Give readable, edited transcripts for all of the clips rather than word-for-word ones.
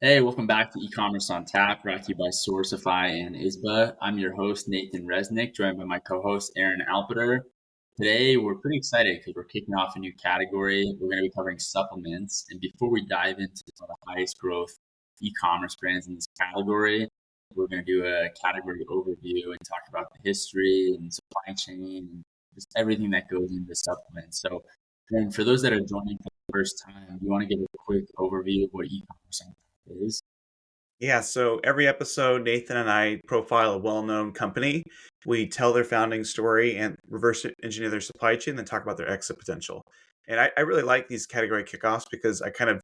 Hey, welcome back to Ecommerce On Tap, brought to you by Sourcify and ISBA. I'm your host, Nathan Resnick, joined by my co-host, Aaron Alpeter. Today, we're pretty excited because we're kicking off a new category. We're going to be covering supplements. And before we dive into some of the highest growth e-commerce brands in this category, we're going to do a category overview and talk about the history and supply chain and just everything that goes into supplements. So, then for those that are joining for the first time, you want to give a quick overview of what e-commerce is? Yeah, so every episode, Nathan and I profile a well-known company. We tell their founding story and reverse engineer their supply chain, then talk about their exit potential. And I really like these category kickoffs because I kind of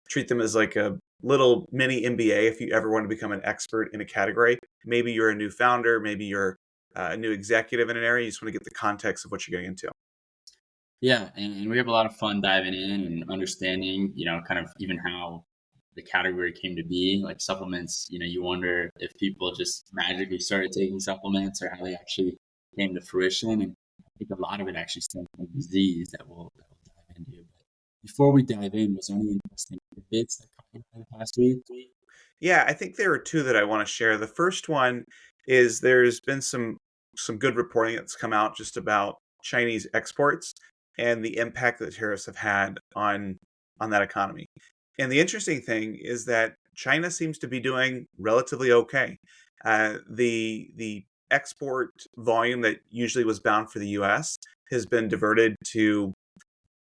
treat them as like a little mini MBA if you ever want to become an expert in a category. Maybe you're a new founder, maybe you're a new executive in an area. You just want to get the context of what you're getting into. Yeah, and we have a lot of fun diving in and understanding, kind of even how the category came to be. Like supplements, you wonder if people just magically started taking supplements or how they actually came to fruition. And I think a lot of it actually stems from disease that we'll dive into. But before we dive in, was there any interesting tidbits that caught your eye past week? Yeah, I think there are two that I want to share. The first one is there's been some good reporting that's come out just about Chinese exports and the impact that tariffs have had on that economy. And the interesting thing is that China seems to be doing relatively okay. The export volume that usually was bound for the U.S. has been diverted to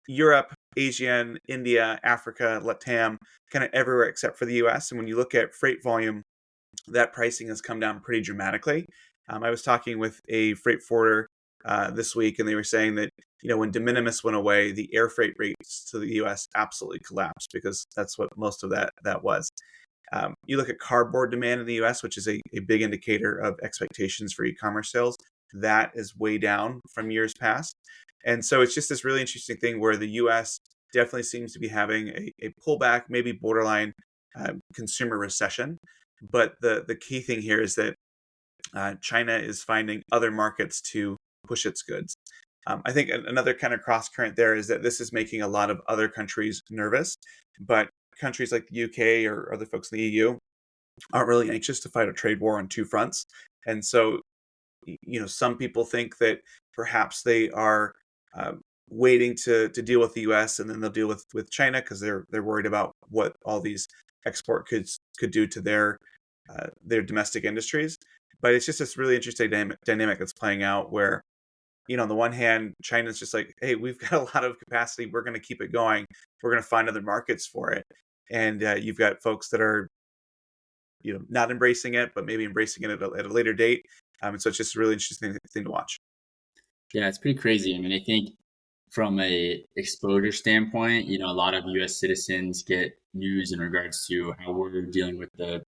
Europe, Asia, India, Africa, LATAM, kind of everywhere except for the US. And when you look at freight volume, that pricing has come down pretty dramatically. I was talking with a freight forwarder this week, and they were saying that when de minimis went away, the air freight rates to the U.S. absolutely collapsed because that's what most of that was. You look at cardboard demand in the U.S., which is a big indicator of expectations for e-commerce sales. That is way down from years past. And so it's just this really interesting thing where the U.S. definitely seems to be having a pullback, maybe borderline consumer recession. But the key thing here is that China is finding other markets to push its goods. I think another kind of cross current there is that this is making a lot of other countries nervous, but countries like the UK or other folks in the EU aren't really anxious to fight a trade war on two fronts. And so, some people think that perhaps they are waiting to deal with the U.S. and then they'll deal with China because they're worried about what all these export could do to their domestic industries. But it's just this really interesting dynamic that's playing out where, on the one hand, China's just like, hey, we've got a lot of capacity. We're going to keep it going. We're going to find other markets for it. And you've got folks that are, not embracing it, but maybe embracing it at a later date. And so it's just a really interesting thing to watch. Yeah, it's pretty crazy. I mean, I think from a exposure standpoint, a lot of U.S. citizens get news in regards to how we're dealing with the,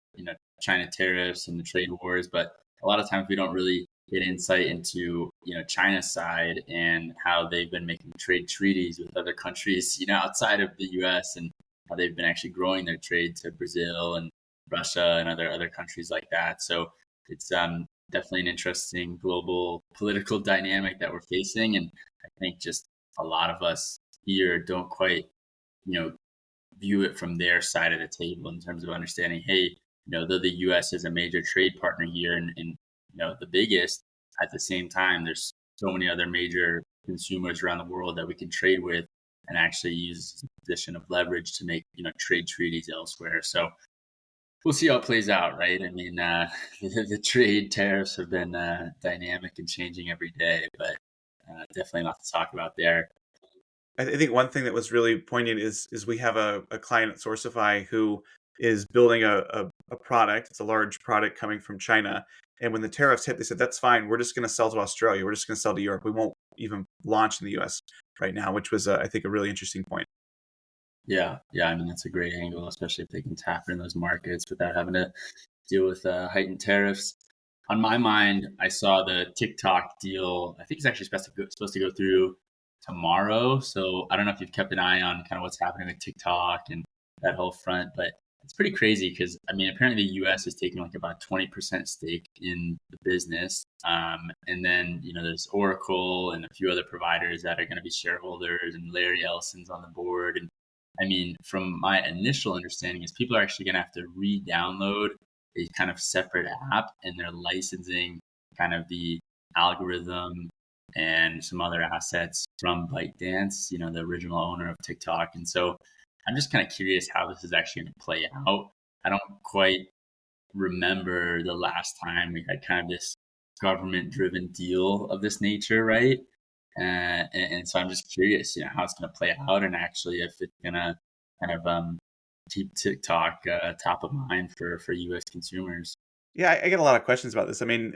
China tariffs and the trade wars, but a lot of times we don't really get insight into, China's side and how they've been making trade treaties with other countries, outside of the U.S. and how they've been actually growing their trade to Brazil and Russia and other countries like that. So it's definitely an interesting global political dynamic that we're facing, and I think just a lot of us here don't quite, view it from their side of the table in terms of understanding, hey, though the U.S. is a major trade partner here and the biggest, at the same time, there's so many other major consumers around the world that we can trade with and actually use a position of leverage to make, trade treaties elsewhere. So we'll see how it plays out, right? I mean, the trade tariffs have been dynamic and changing every day, but definitely a lot to talk about there. I think one thing that was really poignant is we have a client at Sourcify who is building a product. It's a large product coming from China. And when the tariffs hit, they said, that's fine. We're just going to sell to Australia. We're just going to sell to Europe. We won't even launch in the US right now, which was, I think, a really interesting point. Yeah, yeah. I mean, that's a great angle, especially if they can tap in those markets without having to deal with heightened tariffs. On my mind, I saw the TikTok deal. I think it's actually supposed to go through tomorrow. So I don't know if you've kept an eye on kind of what's happening with TikTok and that whole front, but it's pretty crazy because I mean, apparently the U.S. is taking like about 20% stake in the business, and then there's Oracle and a few other providers that are going to be shareholders, and Larry Ellison's on the board, and I mean, from my initial understanding is people are actually going to have to re-download a kind of separate app, and they're licensing kind of the algorithm and some other assets from ByteDance, the original owner of TikTok. And so I'm just kind of curious how this is actually going to play out. I don't quite remember the last time we had kind of this government driven deal of this nature, right? And so I'm just curious, how it's going to play out, and actually if it's going to kind of keep TikTok top of mind for U.S. consumers. Yeah, I get a lot of questions about this. I mean,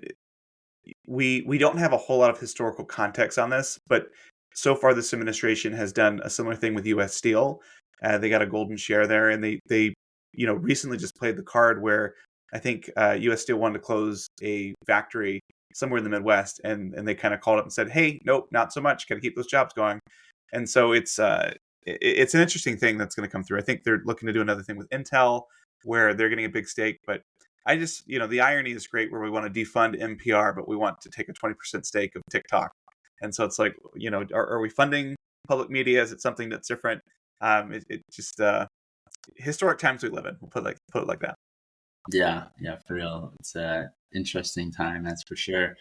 we don't have a whole lot of historical context on this, but so far this administration has done a similar thing with U.S. Steel. They got a golden share there, and they recently just played the card where I think U.S. Steel wanted to close a factory somewhere in the Midwest, and they kind of called up and said, "Hey, nope, not so much. Got to keep those jobs going." And so it's an interesting thing that's going to come through. I think they're looking to do another thing with Intel where they're getting a big stake, but I just, the irony is great where we want to defund NPR, but we want to take a 20% stake of TikTok. And so it's like, are we funding public media? Is it something that's different? It just, historic times we live in. We'll put it like that. Yeah, for real. It's a interesting time, that's for sure.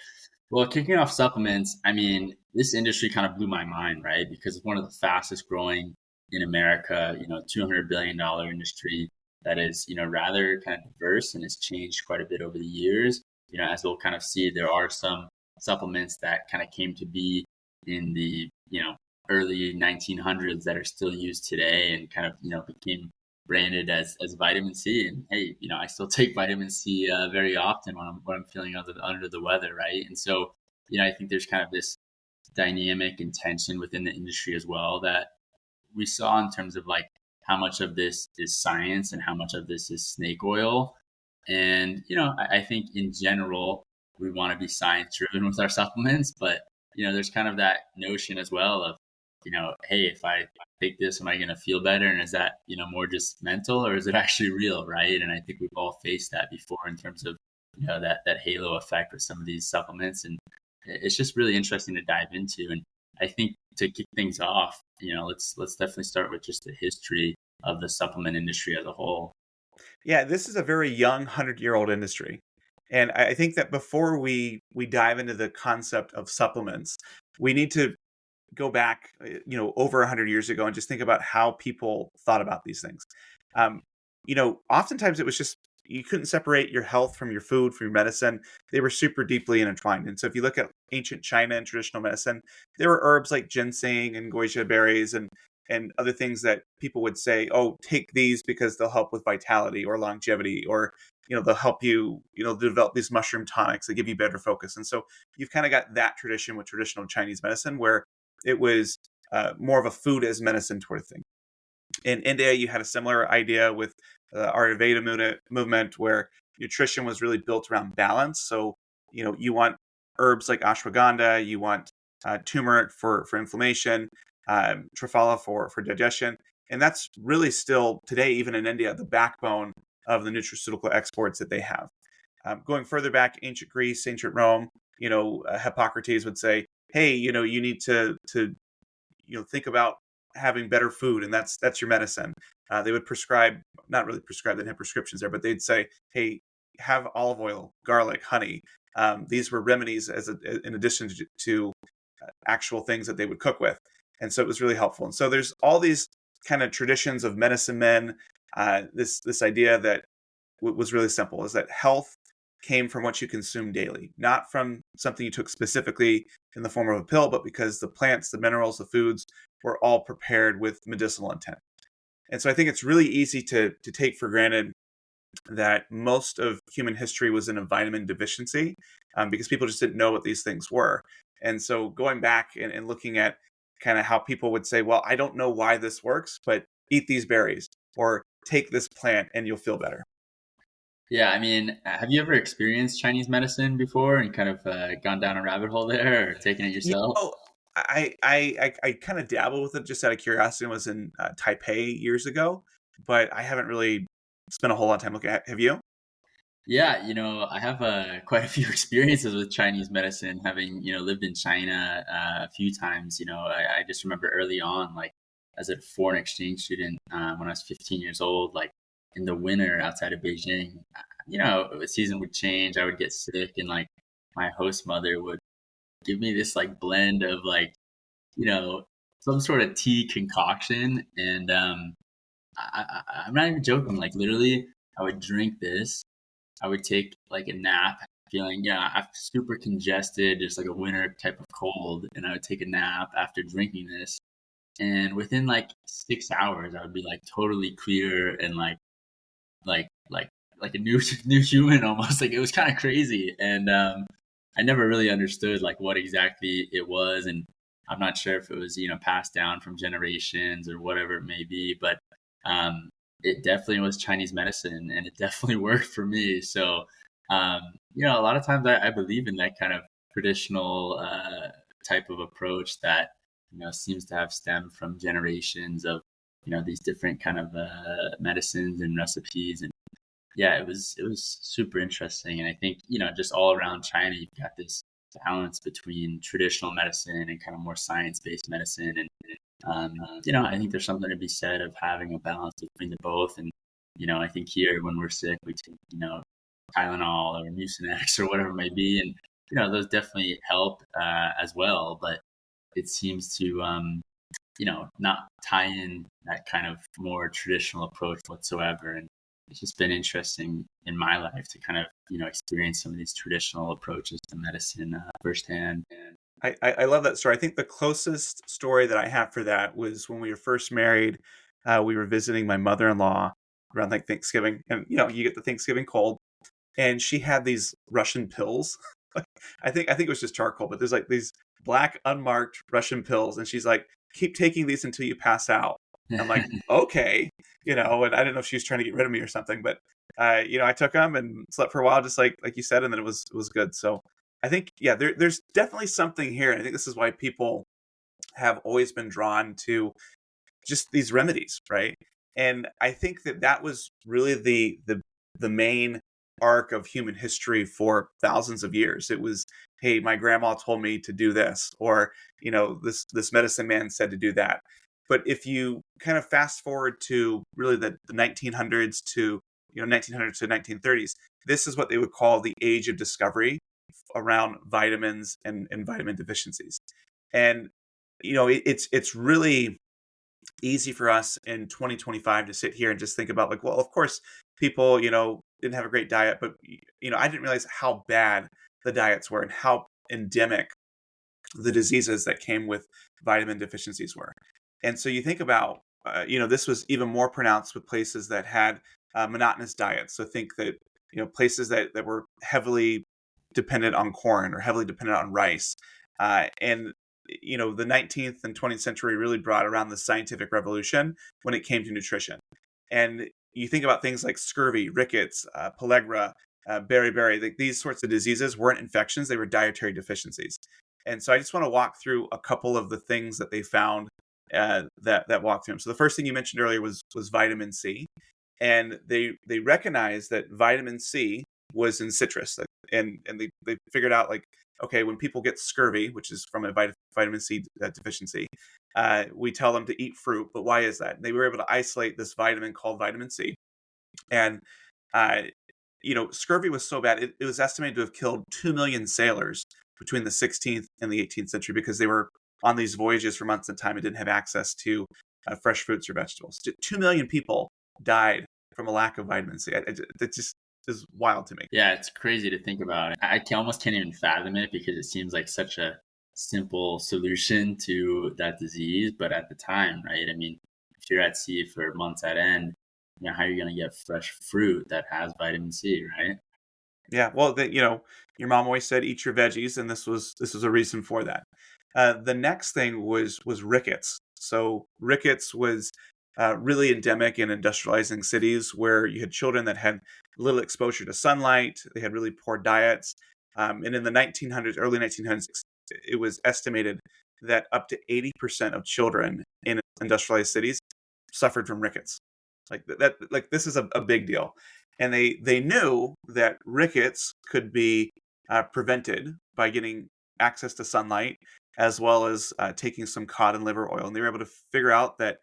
Well, kicking off supplements, I mean, this industry kind of blew my mind, right? Because it's one of the fastest growing in America, $200 billion industry that is, rather kind of diverse and has changed quite a bit over the years. As we'll kind of see, there are some supplements that kind of came to be in the, early 1900s that are still used today and kind of, became branded as vitamin C. And hey, I still take vitamin C very often when I'm feeling under the weather, right? And so, I think there's kind of this dynamic and tension within the industry as well that we saw in terms of like how much of this is science and how much of this is snake oil. And, I think in general, we want to be science driven with our supplements, but, there's kind of that notion as well of, hey, if I take this, am I going to feel better? And is that, more just mental, or is it actually real? Right. And I think we've all faced that before in terms of, that halo effect with some of these supplements. And it's just really interesting to dive into. And I think to kick things off, let's definitely start with just the history of the supplement industry as a whole. Yeah, this is a very young 100-year-old industry. And I think that before we dive into the concept of supplements, we need to go back, over 100 years ago and just think about how people thought about these things. Um, oftentimes it was just you couldn't separate your health from your food, from your medicine. They were super deeply intertwined. And so if you look at ancient China and traditional medicine, there were herbs like ginseng and goji berries and other things that people would say, oh, take these because they'll help with vitality or longevity, or they'll help you develop these mushroom tonics that give you better focus. And so you've kind of got that tradition with traditional Chinese medicine where it was more of a food as medicine sort of thing. In India, you had a similar idea with the Ayurveda movement where nutrition was really built around balance. So, you want herbs like ashwagandha, you want turmeric for inflammation, triphala for digestion. And that's really still today, even in India, the backbone of the nutraceutical exports that they have. Going further back, ancient Greece, ancient Rome, Hippocrates would say, hey, you need to think about having better food, and that's your medicine. They would prescribe, not really prescribe, they didn't have prescriptions there, but they'd say, hey, have olive oil, garlic, honey. These were remedies in addition to actual things that they would cook with. And so it was really helpful. And so there's all these kind of traditions of medicine men, this idea that was really simple, is that health came from what you consume daily, not from something you took specifically in the form of a pill, but because the plants, the minerals, the foods were all prepared with medicinal intent. And so I think it's really easy to take for granted that most of human history was in a vitamin deficiency because people just didn't know what these things were. And so going back and looking at kind of how people would say, well, I don't know why this works, but eat these berries or take this plant and you'll feel better. Yeah, I mean, have you ever experienced Chinese medicine before and kind of gone down a rabbit hole there or taken it You yourself? know, I kind of dabbled with it just out of curiosity. I was in Taipei years ago, but I haven't really spent a whole lot of time looking at. Have you? Yeah, I have quite a few experiences with Chinese medicine, having lived in China a few times. I just remember early on, like as a foreign exchange student when I was 15 years old. Like in the winter outside of Beijing, the season would change. I would get sick, and like my host mother would give me this like blend of like you know some sort of tea concoction, and I'm not even joking. Like literally, I would drink this. I would take like a nap, feeling I'm super congested, just like a winter type of cold, and I would take a nap after drinking this. And within like 6 hours, I would be like totally clear and like like like a new new human almost. Like it was kind of crazy, and I never really understood like what exactly it was, and I'm not sure if it was passed down from generations or whatever it may be, but um, it definitely was Chinese medicine, and it definitely worked for me. So a lot of times I believe in that kind of traditional type of approach that seems to have stemmed from generations of these different kind of medicines and recipes. And yeah, it was super interesting. And I think just all around China, you've got this balance between traditional medicine and kind of more science-based medicine. And I think there's something to be said of having a balance between the both. And I think here when we're sick, we take Tylenol or Mucinex or whatever it may be, and those definitely help as well. But it seems to not tie in that kind of more traditional approach whatsoever. And it's just been interesting in my life to kind of experience some of these traditional approaches to medicine firsthand. I love that story. I think the closest story that I have for that was when we were first married. We were visiting my mother-in-law around like Thanksgiving, and you get the Thanksgiving cold, and she had these Russian pills. I think it was just charcoal, but there's like these black unmarked Russian pills, and she's like, "Keep taking these until you pass out." I'm like, "Okay," and I didn't know if she was trying to get rid of me or something, but I took them and slept for a while, just like you said, and then it was good. So I think there's definitely something here, and I think this is why people have always been drawn to just these remedies, right? And I think that was really the main arc of human history for thousands of years. It was, hey, my grandma told me to do this, or this medicine man said to do that. But if you kind of fast forward to really the 1900s to 1900s to 1930s, this is what they would call the age of discovery around vitamins and vitamin deficiencies. And it's really easy for us in 2025 to sit here and just think about like, well, of course, people, didn't have a great diet, but I didn't realize how bad the diets were and how endemic the diseases that came with vitamin deficiencies were. And so you think about, this was even more pronounced with places that had monotonous diets. So think that, places that were heavily dependent on corn or heavily dependent on rice. And the 19th and 20th century really brought around the scientific revolution when it came to nutrition. And you think about things like scurvy, rickets, pellagra, beriberi, like these sorts of diseases weren't infections, they were dietary deficiencies. And so I just want to walk through a couple of the things that they found that walked through them. So the first thing you mentioned earlier was vitamin C. And they recognized that vitamin C was in citrus. And they figured out like, okay, when people get scurvy, which is from a vitamin C deficiency, we tell them to eat fruit. But why is that? And they were able to isolate this vitamin called vitamin C. And, scurvy was so bad, it was estimated to have killed 2 million sailors between the 16th and the 18th century because they were on these voyages for months at a time and didn't have access to fresh fruits or vegetables. 2 million people died from a lack of vitamin C. It just is wild to me. Yeah, it's crazy to think about. Almost can't even fathom it because it seems like such a simple solution to that disease. But at the time, right? I mean, if you're at sea for months at end, how are you going to get fresh fruit that has vitamin C, right? Yeah, well, your mom always said eat your veggies, and this was a reason for that. The next thing was rickets. So rickets was really endemic in industrializing cities where you had children that had little exposure to sunlight. They had really poor diets. And in the 1900s, early 1900s, it was estimated that up to 80% of children in industrialized cities suffered from rickets. Like that, like this is a big deal. And they knew that rickets could be prevented by getting access to sunlight as well as taking some cod and liver oil, and they were able to figure out that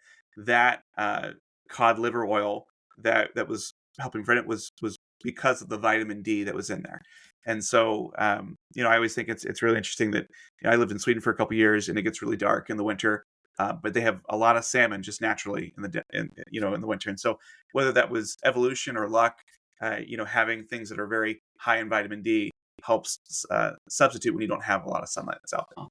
cod liver oil that was helping prevent it was because of the vitamin D that was in there. And so, I always think it's really interesting that I lived in Sweden for a couple of years, and it gets really dark in the winter, but they have a lot of salmon just naturally in the winter. And so, whether that was evolution or luck, having things that are very high in vitamin D helps substitute when you don't have a lot of sunlight that's out there. Oh,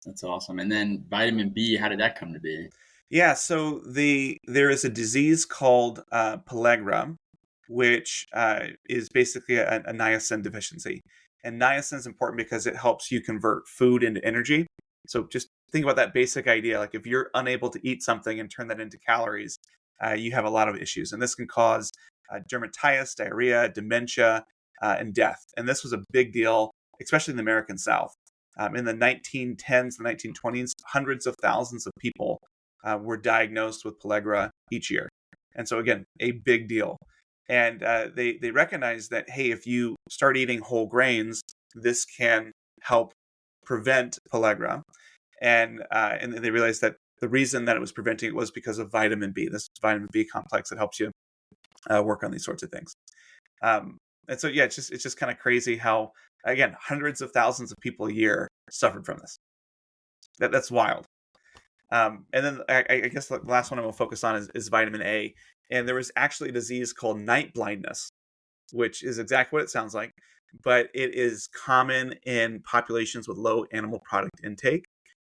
that's awesome. And then vitamin B, how did that come to be? Yeah, so there is a disease called pellagra, which is basically a niacin deficiency. And niacin is important because it helps you convert food into energy. So just think about that basic idea. Like if you're unable to eat something and turn that into calories, you have a lot of issues. And this can cause dermatitis, diarrhea, dementia, and death. And this was a big deal, especially in the American South. In the 1910s, the 1920s, hundreds of thousands of people were diagnosed with pellagra each year. And so, again, a big deal. And they recognize that, hey, if you start eating whole grains, this can help prevent pellagra. And they realized that the reason that it was preventing it was because of vitamin B, this vitamin B complex that helps you work on these sorts of things. And so, yeah, it's just kind of crazy how, again, hundreds of thousands of people a year suffered from this. That's wild. And then I guess the last one I'm going to focus on is vitamin A. And there was actually a disease called night blindness, which is exactly what it sounds like, but it is common in populations with low animal product intake.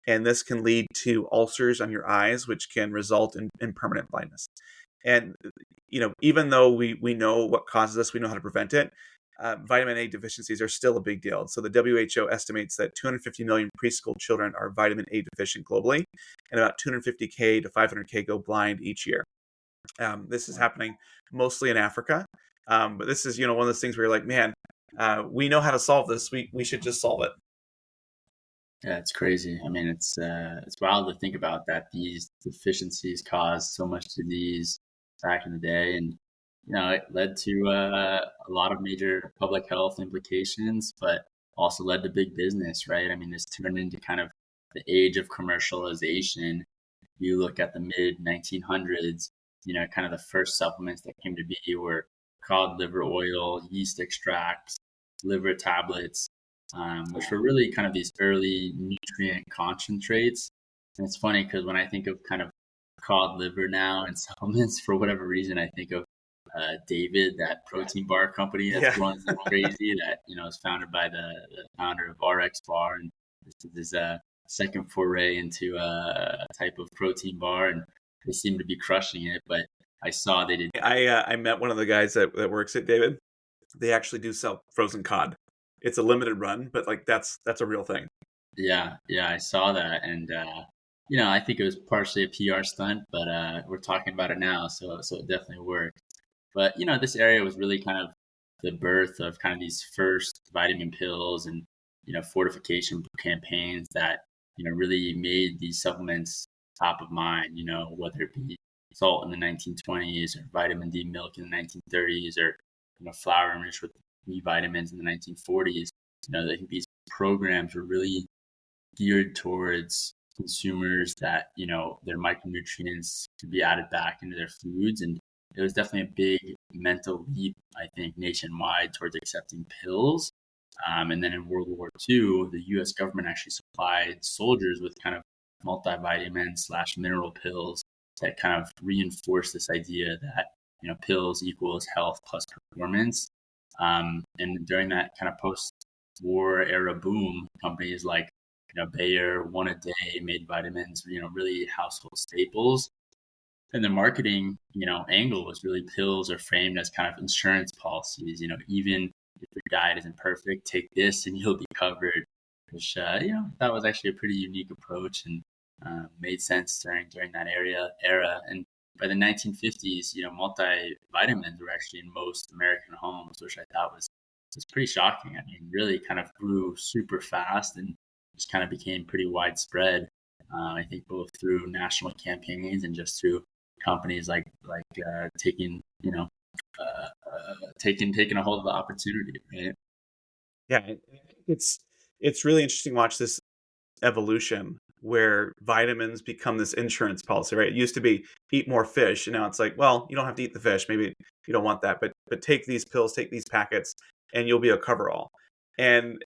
And this can lead to ulcers on your eyes, which can result in permanent blindness. And, even though we know what causes this, we know how to prevent it, vitamin A deficiencies are still a big deal. So the WHO estimates that 250 million preschool children are vitamin A deficient globally, and about 250K to 500K go blind each year. This is happening mostly in Africa, but this is one of those things where you're like, man, we know how to solve this. We should just solve it. Yeah, it's crazy. I mean, it's wild to think about that these deficiencies caused so much disease back in the day, and it led to a lot of major public health implications, but also led to big business, right? I mean, this turned into kind of the age of commercialization. You look at the mid 1900s, kind of the first supplements that came to be were cod liver oil, yeast extracts, liver tablets, which were really kind of these early nutrient concentrates. And it's funny because when I think of kind of cod liver now and supplements, for whatever reason, I think of David, that protein bar company that's going crazy that, is founded by the founder of RX Bar. And this is a second foray into a type of protein bar, and they seem to be crushing it. But I saw they did. I met one of the guys that works at David. They actually do sell frozen cod. It's a limited run, but like that's a real thing. Yeah, I saw that, and I think it was partially a PR stunt, but we're talking about it now, so it definitely worked. But this area was really kind of the birth of kind of these first vitamin pills and fortification campaigns that really made these supplements top of mind. Whether it be salt in the 1920s or vitamin D milk in the 1930s or flour enriched with B vitamins in the 1940s. I think these programs were really geared towards consumers that their micronutrients could be added back into their foods, and it was definitely a big mental leap, I think, nationwide towards accepting pills. And then in World War II, the U.S. government actually supplied soldiers with kind of multivitamins / mineral pills that kind of reinforced this idea that pills equals health plus performance. And during that kind of post-war era boom, companies like Bayer, One A Day, made vitamins really household staples. And the marketing angle was really pills are framed as kind of insurance policies. Even if your diet isn't perfect, take this and you'll be covered. Which that was actually a pretty unique approach and made sense during that era. And by the 1950s, multivitamins were actually in most American homes, which I thought was pretty shocking. I mean, really kind of grew super fast and just kind of became pretty widespread. I think both through national campaigns and just through companies like taking taking a hold of the opportunity, right? Yeah, it's really interesting to watch this evolution where vitamins become this insurance policy, right? It used to be eat more fish, and now it's like, well, you don't have to eat the fish. Maybe you don't want that, but take these pills, take these packets, and you'll be a coverall. And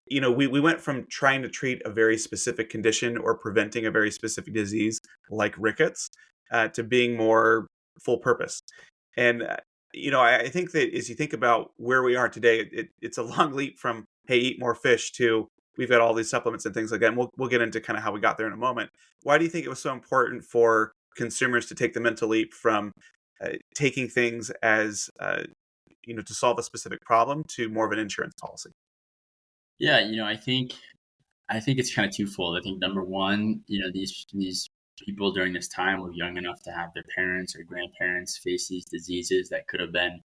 we went from trying to treat a very specific condition or preventing a very specific disease like rickets to being more full purpose. And I think that as you think about where we are today, it's a long leap from hey, eat more fish to we've got all these supplements and things like that. And we'll get into kind of how we got there in a moment. Why do you think it was so important for consumers to take the mental leap from taking things as to solve a specific problem to more of an insurance policy? Yeah, I think it's kind of twofold. I think number one, these people during this time were young enough to have their parents or grandparents face these diseases that could have been,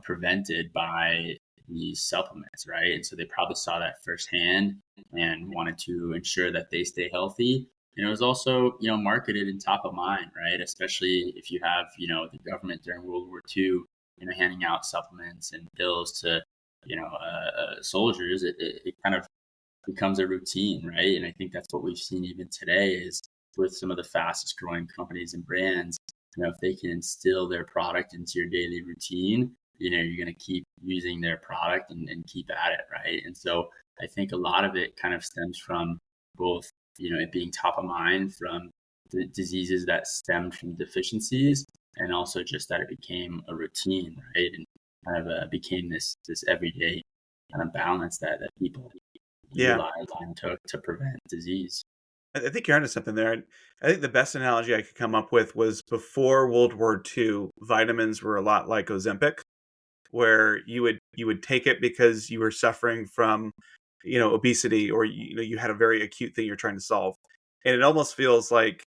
prevented by these supplements, right? And so they probably saw that firsthand and wanted to ensure that they stay healthy. And it was also, marketed and top of mind, right? Especially if you have, the government during World War II, handing out supplements and pills to, soldiers. It kind of becomes a routine, right? And I think that's what we've seen even today is with some of the fastest growing companies and brands, if they can instill their product into your daily routine, you're going to keep using their product and keep at it, right? And so I think a lot of it kind of stems from both, it being top of mind from the diseases that stemmed from deficiencies and also just that it became a routine, right? And kind of became this everyday kind of balance that people Yeah. utilize and took to prevent disease. I think you're onto something there. I think the best analogy I could come up with was before World War II, vitamins were a lot like Ozempic, where you would take it because you were suffering from, obesity, or you had a very acute thing you're trying to solve. And it almost feels like,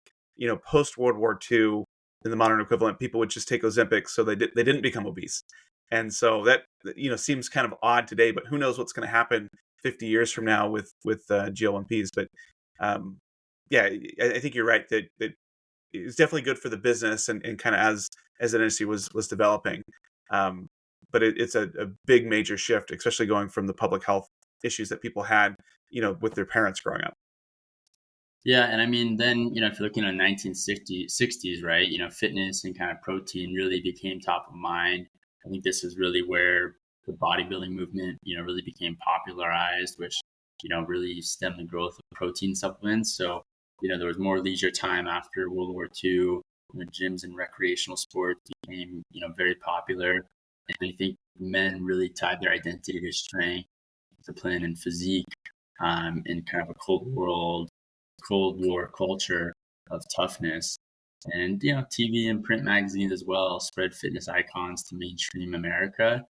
post World War II, in the modern equivalent, people would just take Ozempic so they didn't become obese. And so that seems kind of odd today, but who knows what's going to happen 50 years from now with GLP-1s. But um, yeah, I think you're right that it's definitely good for the business and kind of as an industry was developing. Um, but it's a big major shift, especially going from the public health issues that people had, with their parents growing up. Yeah, and I mean, then if you're looking at 1960s, right? Fitness and kind of protein really became top of mind. I think this is really where the bodybuilding movement, really became popularized, which really stemmed the growth of protein supplements. So there was more leisure time after World War II. Gyms and recreational sports became very popular, and I think men really tied their identity to strength, discipline, and physique, in kind of a Cold War culture of toughness. And, TV and print magazines as well spread fitness icons to mainstream America.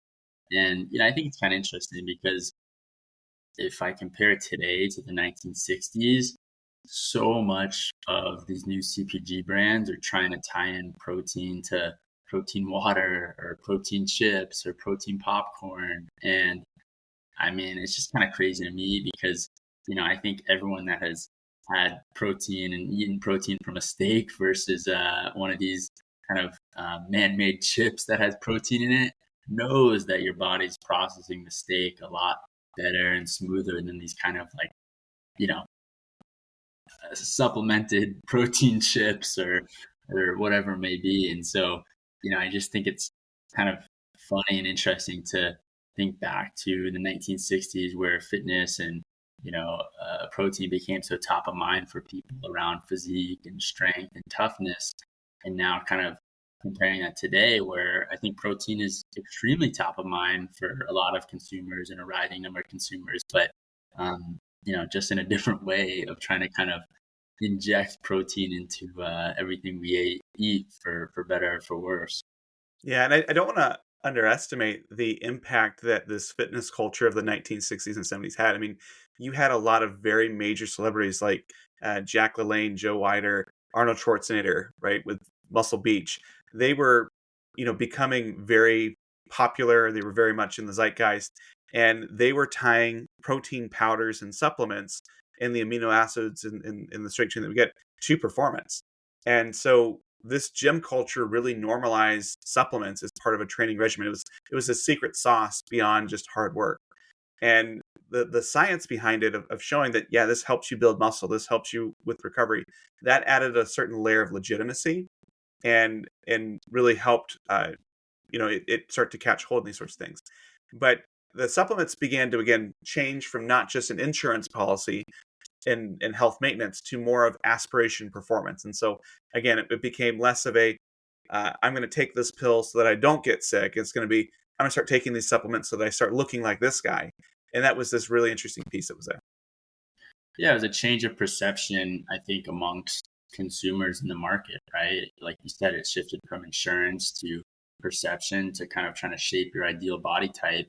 And, I think it's kind of interesting because if I compare today to the 1960s, so much of these new CPG brands are trying to tie in protein to protein water or protein chips or protein popcorn. And I mean, it's just kind of crazy to me because, I think everyone that has had protein and eaten protein from a steak versus one of these kind of man-made chips that has protein in it knows that your body's processing the steak a lot better and smoother than these kind of like, you know, supplemented protein chips or whatever it may be. And so, I just think it's kind of funny and interesting to think back to the 1960s where fitness and protein became so top of mind for people around physique and strength and toughness, and now kind of comparing that today where I think protein is extremely top of mind for a lot of consumers and a rising number of consumers, but just in a different way of trying to kind of inject protein into everything we eat for better or for worse. Yeah, and I don't want to underestimate the impact that this fitness culture of the 1960s and 70s had. I mean, you had a lot of very major celebrities like Jack LaLanne, Joe Weider, Arnold Schwarzenegger, right, with Muscle Beach. They were, becoming very popular. They were very much in the zeitgeist, and they were tying protein powders and supplements and the amino acids in the straight chain that we get to performance. And so this gym culture really normalized supplements as part of a training regimen. It was a secret sauce beyond just hard work. And the science behind it of showing that, yeah, this helps you build muscle, this helps you with recovery, that added a certain layer of legitimacy and really helped it start to catch hold in these sorts of things. But the supplements began to again change from not just an insurance policy in health maintenance to more of aspiration performance. And so again, it became less of a I'm going to take this pill so that I don't get sick. It's going to be I'm going to start taking these supplements so that I start looking like this guy. And that was this really interesting piece that was there. Yeah, it was a change of perception, I think, amongst consumers in the market, right? Like you said, it shifted from insurance to perception to kind of trying to shape your ideal body type.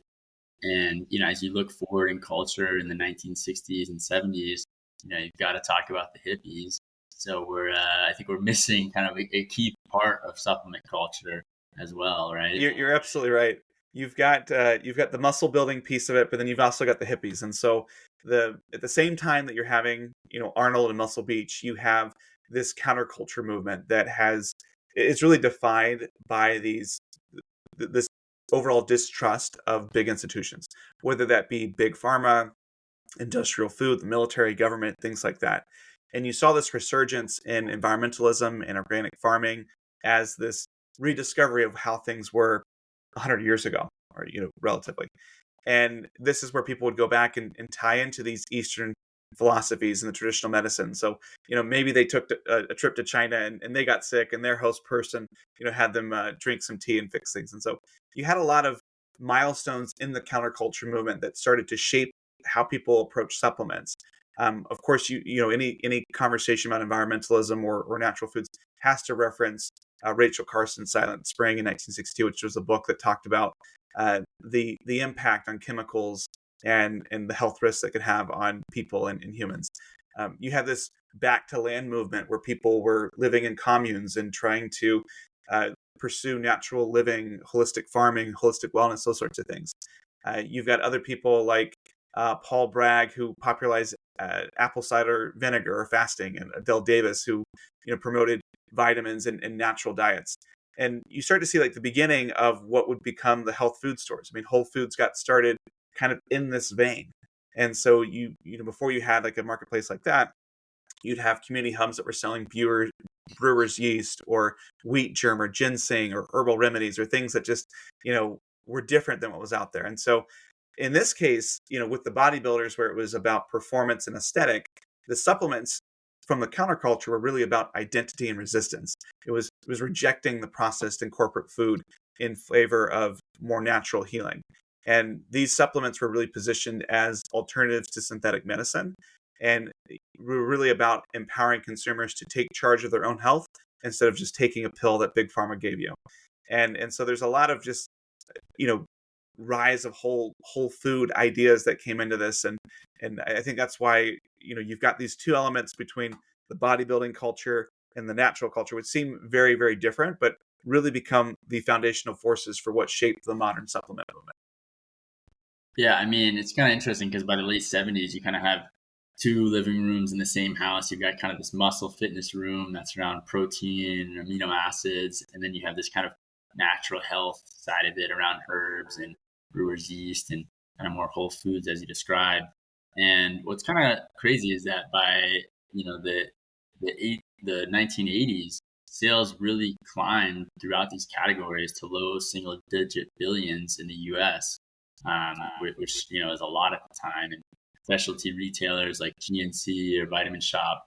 And, as you look forward in culture in the 1960s and 70s, you've got to talk about the hippies. So I think we're missing kind of a key part of supplement culture as well, right? You're absolutely right. You've got the muscle building piece of it, but then you've also got the hippies. And so at the same time that you're having Arnold and Muscle Beach, you have this counterculture movement that it's really defined by this overall distrust of big institutions, whether that be big pharma, industrial food, the military, government, things like that. And you saw this resurgence in environmentalism and organic farming as this rediscovery of how things were 100 years ago, or relatively. And this is where people would go back and tie into these Eastern philosophies and the traditional medicine. So, maybe they took a trip to China and they got sick, and their host person, had them drink some tea and fix things. And so you had a lot of milestones in the counterculture movement that started to shape how people approach supplements. Of course, any conversation about environmentalism or natural foods has to reference Rachel Carson's Silent Spring in 1962, which was a book that talked about the impact on chemicals and the health risks that could have on people and humans. You have this back to land movement where people were living in communes and trying to pursue natural living, holistic farming, holistic wellness, those sorts of things. You've got other people like Paul Bragg, who popularized apple cider vinegar or fasting, and Adele Davis, who promoted vitamins and natural diets. And you start to see like the beginning of what would become the health food stores. I mean, Whole Foods got started kind of in this vein. And so before you had like a marketplace like that, you'd have community hubs that were selling brewer's yeast or wheat germ or ginseng or herbal remedies or things that just, were different than what was out there. And so in this case, with the bodybuilders where it was about performance and aesthetic, the supplements from the counterculture were really about identity and resistance. It was rejecting the processed and corporate food in favor of more natural healing. And these supplements were really positioned as alternatives to synthetic medicine. And were really about empowering consumers to take charge of their own health instead of just taking a pill that Big Pharma gave you. And so there's a lot of just, rise of whole food ideas that came into this. And I think that's why, you've got these two elements between the bodybuilding culture and the natural culture, which seem very, very different, but really become the foundational forces for what shaped the modern supplement movement. Yeah, I mean, it's kind of interesting because by the late 70s, you kind of have two living rooms in the same house. You've got kind of this muscle fitness room that's around protein and amino acids. And then you have this kind of natural health side of it around herbs and brewer's yeast and kind of more whole foods as you described. And what's kind of crazy is that by, the 1980s, sales really climbed throughout these categories to low single digit billions in the US, which is a lot at the time. And specialty retailers like GNC or Vitamin Shop,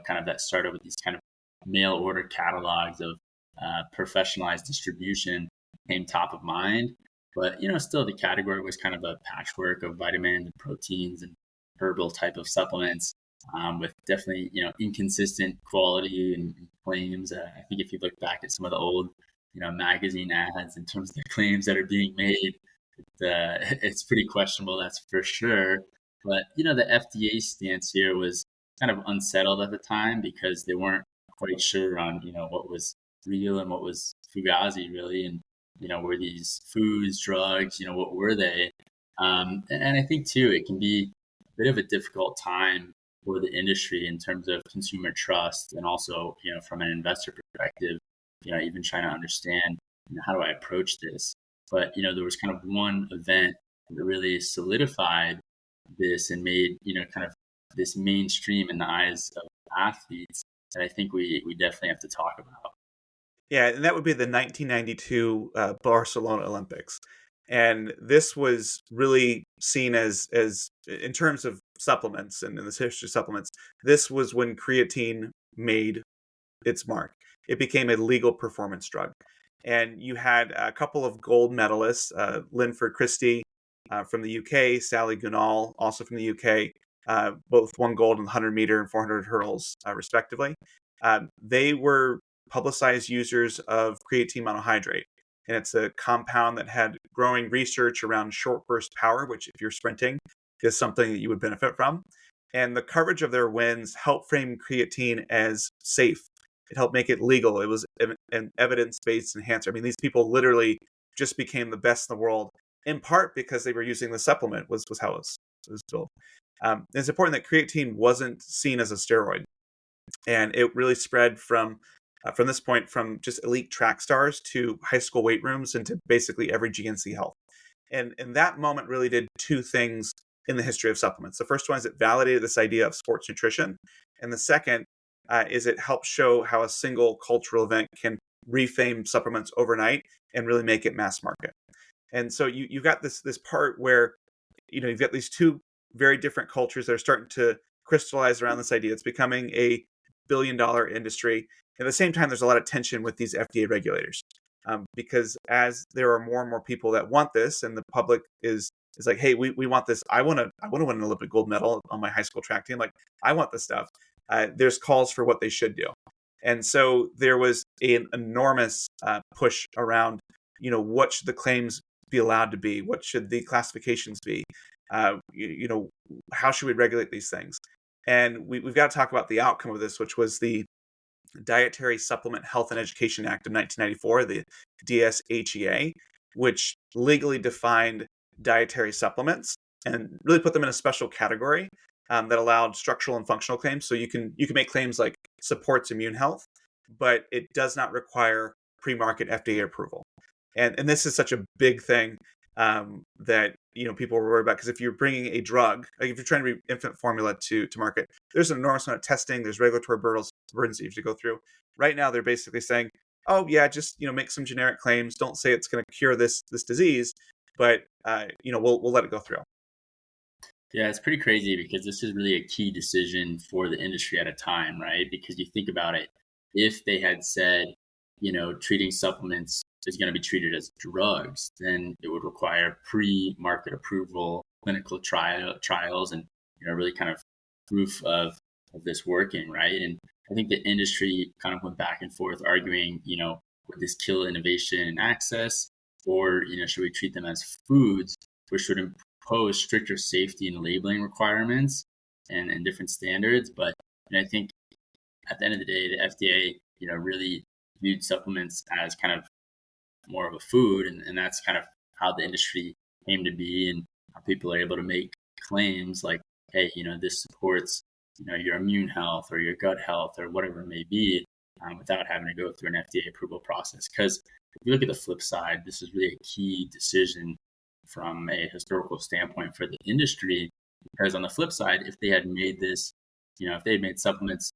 kind of that started with these kind of mail order catalogs of professionalized distribution came top of mind. But, still the category was kind of a patchwork of vitamins and proteins and herbal type of supplements with definitely, inconsistent quality and claims. I think if you look back at some of the old, magazine ads in terms of the claims that are being made, it's pretty questionable, that's for sure. But, the FDA stance here was kind of unsettled at the time because they weren't quite sure on, what was real and what was fugazi really. And, were these foods, drugs, what were they? And I think too, it can be a bit of a difficult time for the industry in terms of consumer trust and also, from an investor perspective, even trying to understand, how do I approach this? But, there was kind of one event that really solidified this and made, kind of this mainstream in the eyes of athletes that I think we definitely have to talk about. Yeah, and that would be the 1992 Barcelona Olympics. And this was really seen as in terms of supplements and in the history of supplements, this was when creatine made its mark. It became a legal performance drug. And you had a couple of gold medalists, Linford Christie from the UK, Sally Gunal, also from the UK, both won gold in the 100-meter and 400 hurdles, respectively. They were publicized users of creatine monohydrate. And it's a compound that had growing research around short burst power, which, if you're sprinting, is something that you would benefit from. And the coverage of their wins helped frame creatine as safe. It helped make it legal. It was an evidence-based enhancer. I mean, these people literally just became the best in the world, in part because they were using the supplement, was how it was built. It's important that creatine wasn't seen as a steroid. And it really spread from this point from just elite track stars to high school weight rooms and to basically every GNC health. And that moment really did two things in the history of supplements. The first one is it validated this idea of sports nutrition. And the second is it helped show how a single cultural event can refame supplements overnight and really make it mass market. And so you've got this part where, you've got these two very different cultures that are starting to crystallize around this idea. It's becoming a billion-dollar industry. At the same time, there's a lot of tension with these FDA regulators, because as there are more and more people that want this, and the public is like, hey, we want this. I want to win an Olympic gold medal on my high school track team. Like, I want this stuff. There's calls for what they should do, and so there was an enormous push around, what should the claims be allowed to be? What should the classifications be? How should we regulate these things? And we've got to talk about the outcome of this, which was the Dietary Supplement Health and Education Act of 1994, the DSHEA, which legally defined dietary supplements and really put them in a special category that allowed structural and functional claims. So you can make claims like supports immune health, but it does not require pre-market FDA approval. And this is such a big thing that people were worried about, because if you're bringing a drug, like if you're trying to bring infant formula to market, there's an enormous amount of testing, there's regulatory burdens that you have to go through. Right now, they're basically saying, oh yeah, just make some generic claims. Don't say it's going to cure this disease, but we'll let it go through. Yeah, it's pretty crazy because this is really a key decision for the industry at a time, right? Because you think about it, if they had said, treating supplements is going to be treated as drugs, then it would require pre-market approval, clinical trials, and really kind of proof of this working, right? And I think the industry kind of went back and forth arguing, would this kill innovation and access, or should we treat them as foods, which should impose stricter safety and labeling requirements and different standards. But I think at the end of the day, the FDA, really viewed supplements as kind of more of a food, and that's kind of how the industry came to be, and how people are able to make claims like, hey, this supports your immune health or your gut health or whatever it may be, without having to go through an FDA approval process. Because if you look at the flip side, this is really a key decision from a historical standpoint for the industry, because on the flip side, if they had made this, if they had made supplements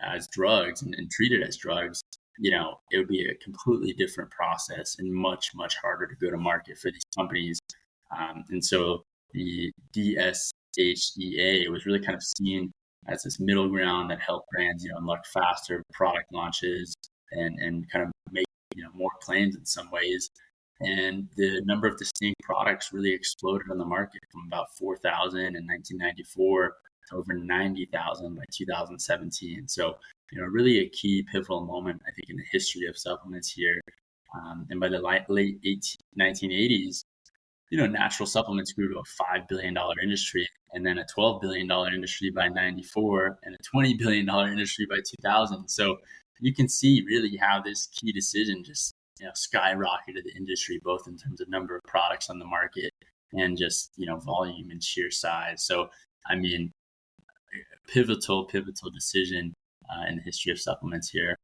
as drugs and treated as drugs, it would be a completely different process and much, much harder to go to market for these companies. And so the DSHEA was really kind of seen as this middle ground that helped brands, unlock faster product launches and kind of make, more claims in some ways. And the number of distinct products really exploded on the market from about 4,000 in 1994 to over 90,000 by 2017. So, really a key pivotal moment, I think, in the history of supplements here. And by the late 1980s, natural supplements grew to a $5 billion industry, and then a $12 billion industry by 94, and a $20 billion industry by 2000. So you can see really how this key decision just skyrocketed the industry, both in terms of number of products on the market and just volume and sheer size. So I mean, pivotal decision in the history of supplements here.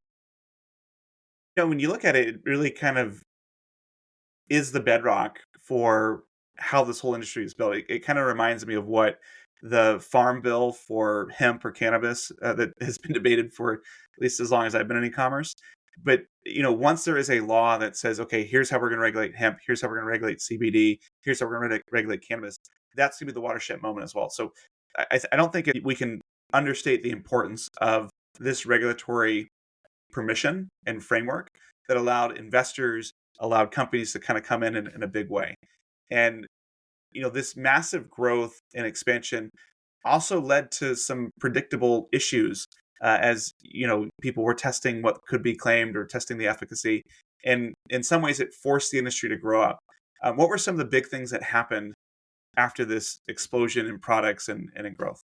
When you look at it, it really kind of is the bedrock for how this whole industry is built. It kind of reminds me of what the farm bill for hemp or cannabis that has been debated for at least as long as I've been in e-commerce. But once there is a law that says, okay, here's how we're going to regulate hemp, here's how we're going to regulate CBD, here's how we're going to regulate cannabis, that's going to be the watershed moment as well. So I don't think we can understate the importance of this regulatory permission and framework that allowed investors, allowed companies to kind of come in a big way. And this massive growth and expansion also led to some predictable issues, as people were testing what could be claimed or testing the efficacy, and in some ways it forced the industry to grow up. What were some of the big things that happened after this explosion in products and in growth?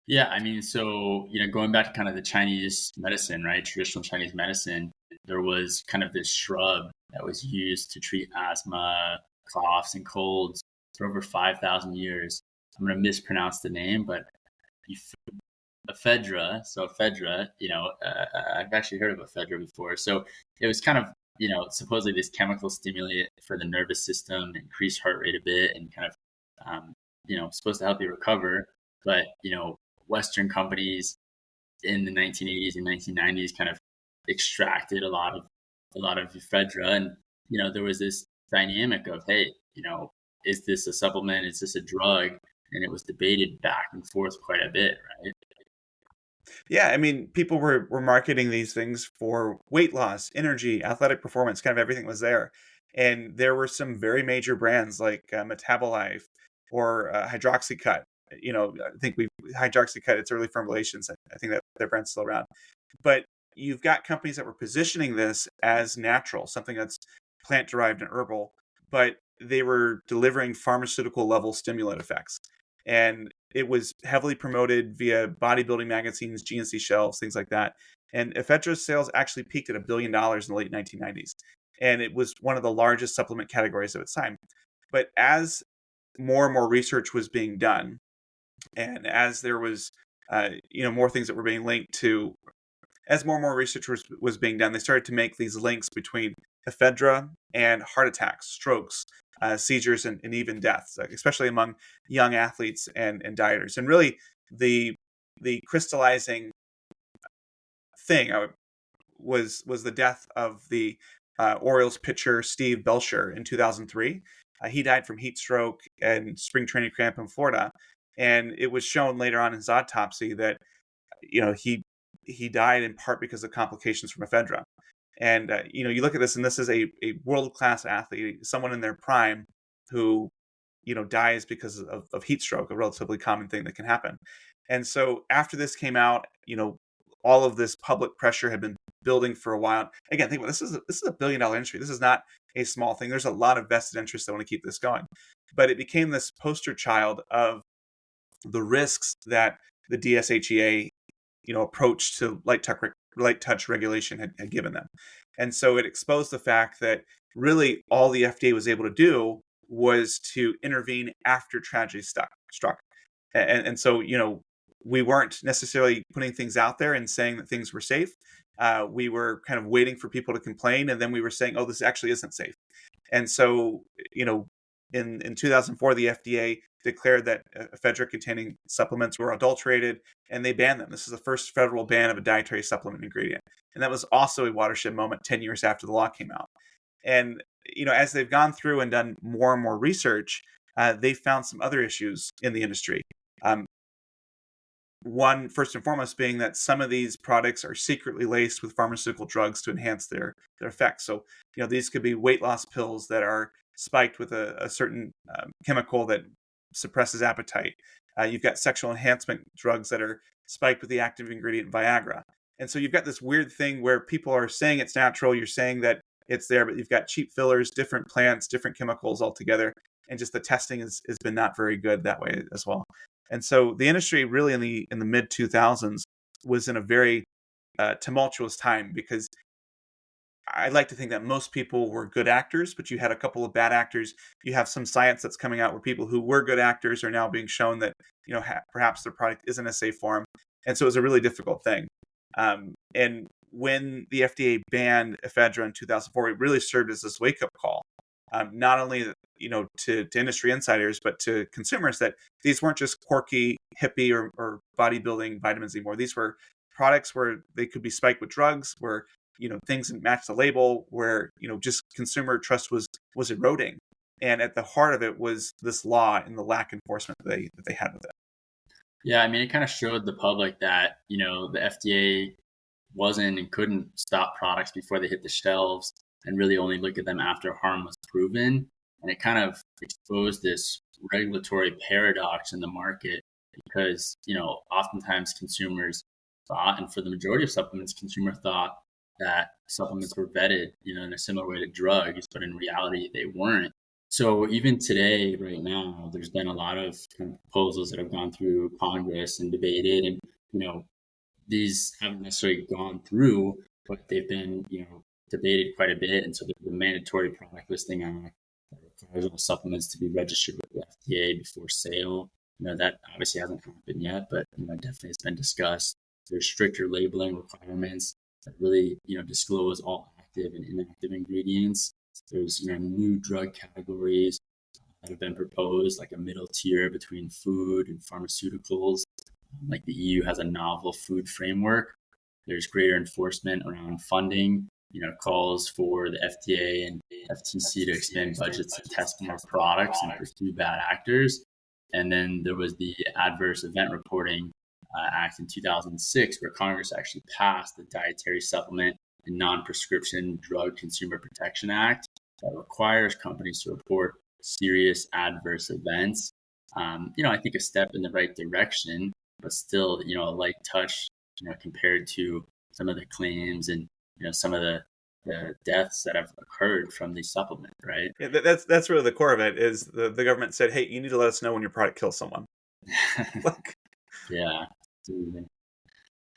Yeah, I mean, so going back to kind of the Chinese medicine, right? Traditional Chinese medicine, there was kind of this shrub that was used to treat asthma, coughs, and colds for over 5,000 years. I'm going to mispronounce the name, but ephedra. So ephedra, I've actually heard of ephedra before. So it was kind of, supposedly this chemical stimulant for the nervous system, increased heart rate a bit, and kind of, supposed to help you recover. But Western companies in the 1980s and 1990s kind of extracted a lot of ephedra, and there was this dynamic of, hey, is this a supplement? Is this a drug? And it was debated back and forth quite a bit, right? Yeah, I mean, people were marketing these things for weight loss, energy, athletic performance, kind of everything was there. And there were some very major brands like Metabolife or Hydroxycut. I think Hydroxycut, its early formulations, I think that their brand's still around. But you've got companies that were positioning this as natural, something that's plant derived and herbal, but they were delivering pharmaceutical level stimulant effects. And it was heavily promoted via bodybuilding magazines, GNC shelves, things like that. And Ephedra's sales actually peaked at $1 billion in the late 1990s. And it was one of the largest supplement categories of its time. But as more and more research was being done, and as there was, more things that were being linked to, as more and more research was being done, they started to make these links between ephedra and heart attacks, strokes, seizures, and even deaths, especially among young athletes and dieters. And really, the crystallizing thing was the death of the Orioles pitcher Steve Belcher in 2003. He died from heat stroke and spring training cramp in Florida, and it was shown later on in his autopsy that he died in part because of complications from ephedra. And you look at this, and this is a world class athlete, someone in their prime, who dies because of heat stroke, a relatively common thing that can happen. And so after this came out, all of this public pressure had been building for a while. Again, think about this is a $1 billion industry. This is not a small thing. There's a lot of vested interests that want to keep this going. But it became this poster child of the risks that the DSHEA approach to light touch regulation had given them. And so it exposed the fact that really all the FDA was able to do was to intervene after tragedy struck. And so, we weren't necessarily putting things out there and saying that things were safe. We were kind of waiting for people to complain, and then we were saying, oh, this actually isn't safe. And so, in 2004, the FDA declared that ephedra-containing supplements were adulterated, and they banned them. This is the first federal ban of a dietary supplement ingredient. And that was also a watershed moment 10 years after the law came out. And, as they've gone through and done more and more research, they found some other issues in the industry. One, first and foremost, being that some of these products are secretly laced with pharmaceutical drugs to enhance their effects. So, these could be weight loss pills that are spiked with a certain chemical that suppresses appetite. You've got sexual enhancement drugs that are spiked with the active ingredient Viagra. And so you've got this weird thing where people are saying it's natural, you're saying that it's there, but you've got cheap fillers, different plants, different chemicals altogether. And just the testing has been not very good that way as well. And so the industry really in the mid 2000s was in a very tumultuous time, because I like to think that most people were good actors, but you had a couple of bad actors. You have some science that's coming out where people who were good actors are now being shown that perhaps their product isn't a safe form, and so it was a really difficult thing. And when the FDA banned ephedra in 2004, it really served as this wake up call. Not only to industry insiders, but to consumers, that these weren't just quirky hippie or bodybuilding vitamins anymore. These were products where they could be spiked with drugs, where things didn't match the label, where just consumer trust was eroding. And at the heart of it was this law and the lack of enforcement that they had with it. Yeah, I mean, it kind of showed the public that, the FDA wasn't and couldn't stop products before they hit the shelves and really only look at them after harm was proven. And it kind of exposed this regulatory paradox in the market because, oftentimes consumers thought, and for the majority of supplements, consumer thought that supplements were vetted, in a similar way to drugs, but in reality, they weren't. So even today, right now, there's been a lot of kind of proposals that have gone through Congress and debated, and these haven't necessarily gone through, but they've been debated quite a bit. And so the mandatory product listing act that requires all supplements to be registered with the FDA before sale. That obviously hasn't happened yet, but definitely has been discussed. There's stricter labeling requirements that really disclose all active and inactive ingredients. There's new drug categories that have been proposed, like a middle tier between food and pharmaceuticals. Like the EU has a novel food framework. There's greater enforcement around funding. Calls for the FDA and FTC to expand budgets to test more products and pursue bad actors. And then there was the Adverse Event Reporting Act in 2006, where Congress actually passed the Dietary Supplement and Non-Prescription Drug Consumer Protection Act that requires companies to report serious adverse events. I think a step in the right direction, but still, a light touch, compared to some of the claims and, some of the deaths that have occurred from these supplements, right? Yeah, that's really the core of it. Is the government said, hey, you need to let us know when your product kills someone. Yeah.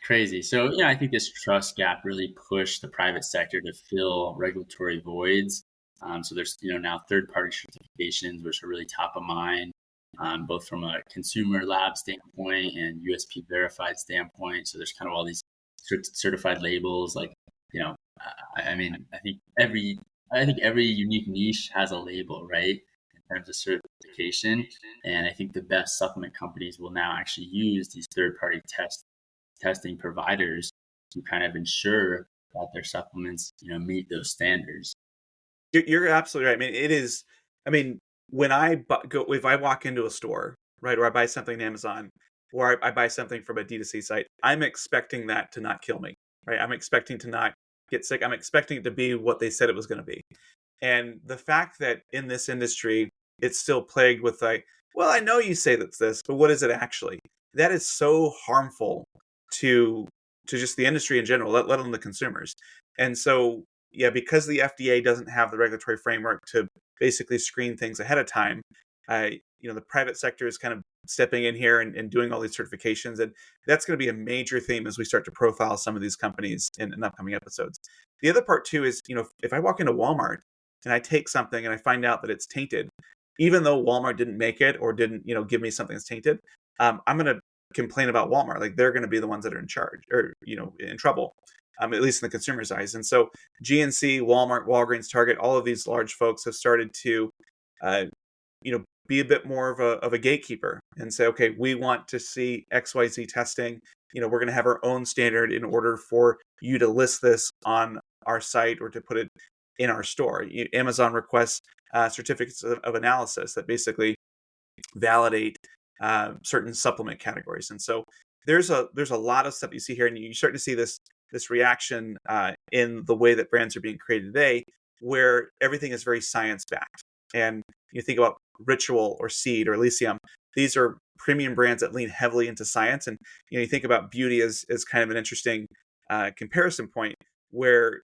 Crazy. So, I think this trust gap really pushed the private sector to fill regulatory voids. So there's, now third-party certifications, which are really top of mind, both from a consumer lab standpoint and USP verified standpoint. So there's kind of all these certified labels, like, I mean, I think every unique niche has a label, right, in terms of certification. And I think the best supplement companies will now actually use these third-party testing providers to kind of ensure that their supplements, meet those standards. You're absolutely right. I mean, it is. I mean, when if I walk into a store, right, or I buy something on Amazon, or I buy something from a D2C site, I'm expecting that to not kill me, right? I'm expecting to not get sick. I'm expecting it to be what they said it was going to be. And the fact that in this industry, it's still plagued with like, well, I know you say that's this, but what is it actually? That is so harmful to just the industry in general, let alone the consumers. And so, yeah, because the FDA doesn't have the regulatory framework to basically screen things ahead of time, the private sector is kind of stepping in here and doing all these certifications. And that's going to be a major theme as we start to profile some of these companies in upcoming episodes. The other part too is, if I walk into Walmart and I take something and I find out that it's tainted, even though Walmart didn't make it or didn't, give me something that's tainted, I'm going to complain about Walmart. Like, they're going to be the ones that are in charge or, in trouble. At least in the consumer's eyes. And so GNC, Walmart, Walgreens, Target, all of these large folks have started to, be a bit more of a gatekeeper and say, okay, we want to see XYZ testing. We're going to have our own standard in order for you to list this on our site or to put it in our store. Amazon requests certificates of analysis that basically validate certain supplement categories. And so there's a lot of stuff you see here, and you start to see this reaction in the way that brands are being created today, where everything is very science backed. And you think about Ritual or Seed or Elysium; these are premium brands that lean heavily into science. And you think about beauty as kind of an interesting comparison point, where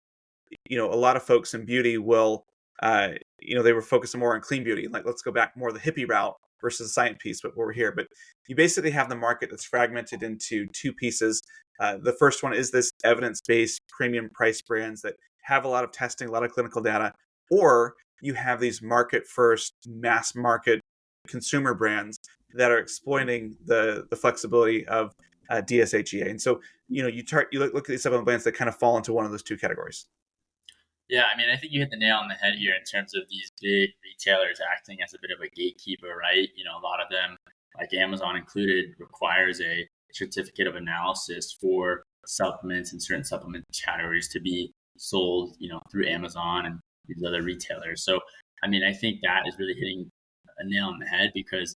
a lot of folks in beauty will they were focusing more on clean beauty, like let's go back more the hippie route versus the science piece, but we're here. But you basically have the market that's fragmented into two pieces. The first one is this evidence-based premium price brands that have a lot of testing, a lot of clinical data, or you have these market-first, mass market consumer brands that are exploiting the flexibility of DSHEA. And so, you look at these supplement brands that kind of fall into one of those two categories. Yeah, I mean, I think you hit the nail on the head here in terms of these big retailers acting as a bit of a gatekeeper, right? A lot of them, like Amazon included, requires a certificate of analysis for supplements and certain supplement categories to be sold, through Amazon and these other retailers. So, I mean, I think that is really hitting a nail on the head because,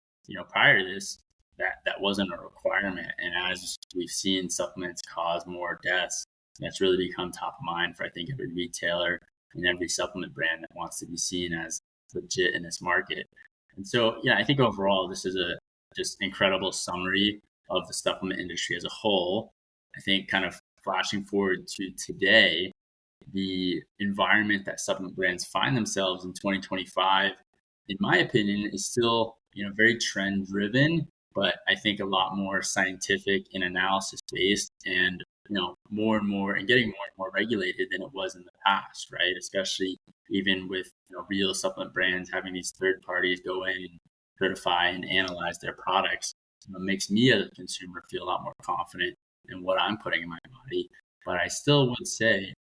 prior to this, that wasn't a requirement. And as we've seen supplements cause more deaths, that's really become top of mind for, I think, every retailer and every supplement brand that wants to be seen as legit in this market. And so, yeah, I think overall, this is a just incredible summary of the supplement industry as a whole. I think kind of flashing forward to today, the environment that supplement brands find themselves in 2025, in my opinion, is still, very trend driven, but I think a lot more scientific and analysis based, and more and more, and getting more and more regulated than it was in the past, right? Especially even with real supplement brands having these third parties go in and certify and analyze their products. It makes me as a consumer feel a lot more confident in what I'm putting in my body. But I still would say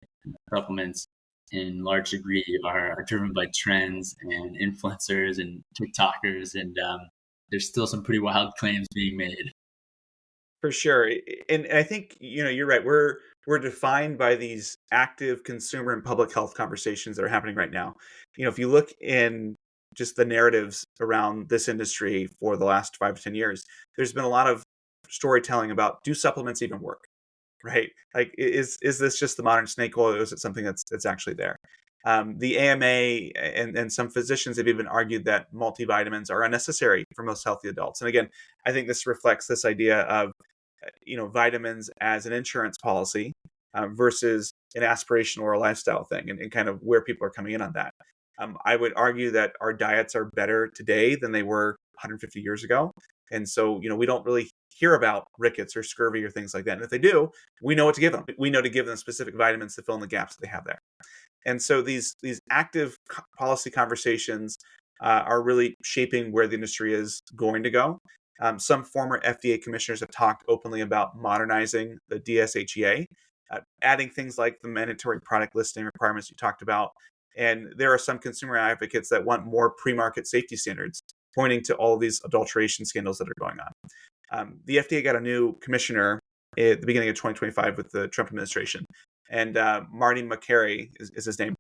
supplements in large degree are driven by trends and influencers and TikTokers, and there's still some pretty wild claims being made. For sure. And I think, you're right. We're defined by these active consumer and public health conversations that are happening right now. If you look in just the narratives around this industry for the last 5 to 10 years, there's been a lot of storytelling about, do supplements even work? Right? Like, is this just the modern snake oil, or is it something that's actually there? The AMA and some physicians have even argued that multivitamins are unnecessary for most healthy adults. And again, I think this reflects this idea of vitamins as an insurance policy versus an aspirational or a lifestyle thing, and kind of where people are coming in on that. I would argue that our diets are better today than they were 150 years ago. And so, we don't really hear about rickets or scurvy or things like that. And if they do, we know what to give them. We know to give them specific vitamins to fill in the gaps that they have there. And so these active policy conversations are really shaping where the industry is going to go. Some former FDA commissioners have talked openly about modernizing the DSHEA, adding things like the mandatory product listing requirements you talked about. And there are some consumer advocates that want more pre-market safety standards, pointing to all of these adulteration scandals that are going on. The FDA got a new commissioner at the beginning of 2025 with the Trump administration, and Marty McCary is his name.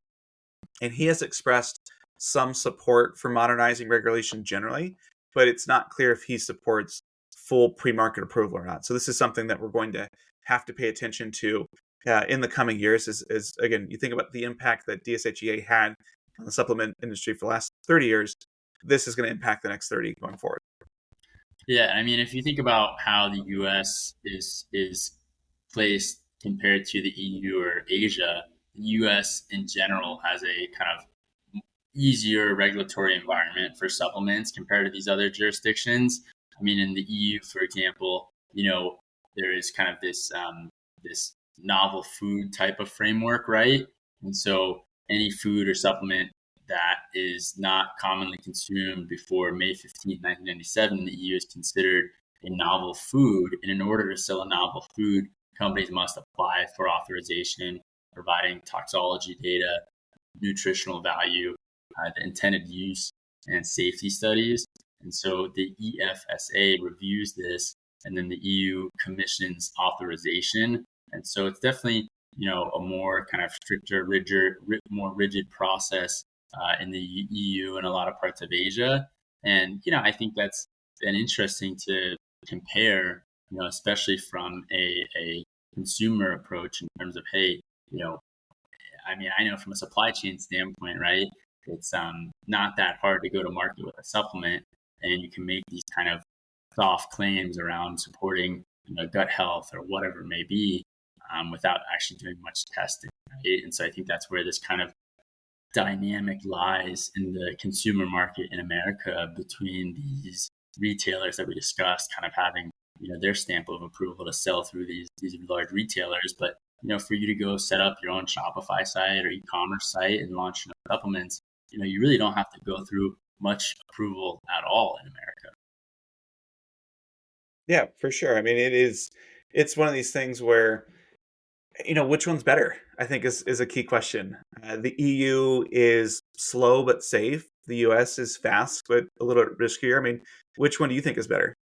And he has expressed some support for modernizing regulation generally, but it's not clear if he supports full pre-market approval or not. So this is something that we're going to have to pay attention to in the coming years. As again, you think about the impact that DSHEA had on the supplement industry for the last 30 years, this is going to impact the next 30 going forward. Yeah, I mean, if you think about how the U.S. is placed compared to the EU or Asia, the U.S. in general has a kind of easier regulatory environment for supplements compared to these other jurisdictions. I mean, in the EU, for example, there is kind of this novel food type of framework, right? And so any food or supplement that is not commonly consumed before May 15th, 1997 in the EU is considered a novel food. And in order to sell a novel food, companies must apply for authorization, providing toxology data, nutritional value, the intended use, and safety studies. And so the EFSA reviews this, and then the EU commissions authorization. And so it's definitely, a more kind of stricter, more rigid process in the EU and a lot of parts of Asia. And, I think that's been interesting to compare, especially from a consumer approach in terms of, hey, I mean, I know from a supply chain standpoint, right? It's not that hard to go to market with a supplement, and you can make these kind of soft claims around supporting, gut health or whatever it may be, without actually doing much testing, right? And so I think that's where this kind of dynamic lies in the consumer market in America between these retailers that we discussed, kind of having their stamp of approval to sell through these large retailers, but for you to go set up your own Shopify site or e-commerce site and launch supplements, you really don't have to go through much approval at all in America. Yeah, for sure. I mean, it's one of these things where Which one's better, I think is a key question. The EU is slow but safe. The US is fast but a little riskier. I mean, which one do you think is better?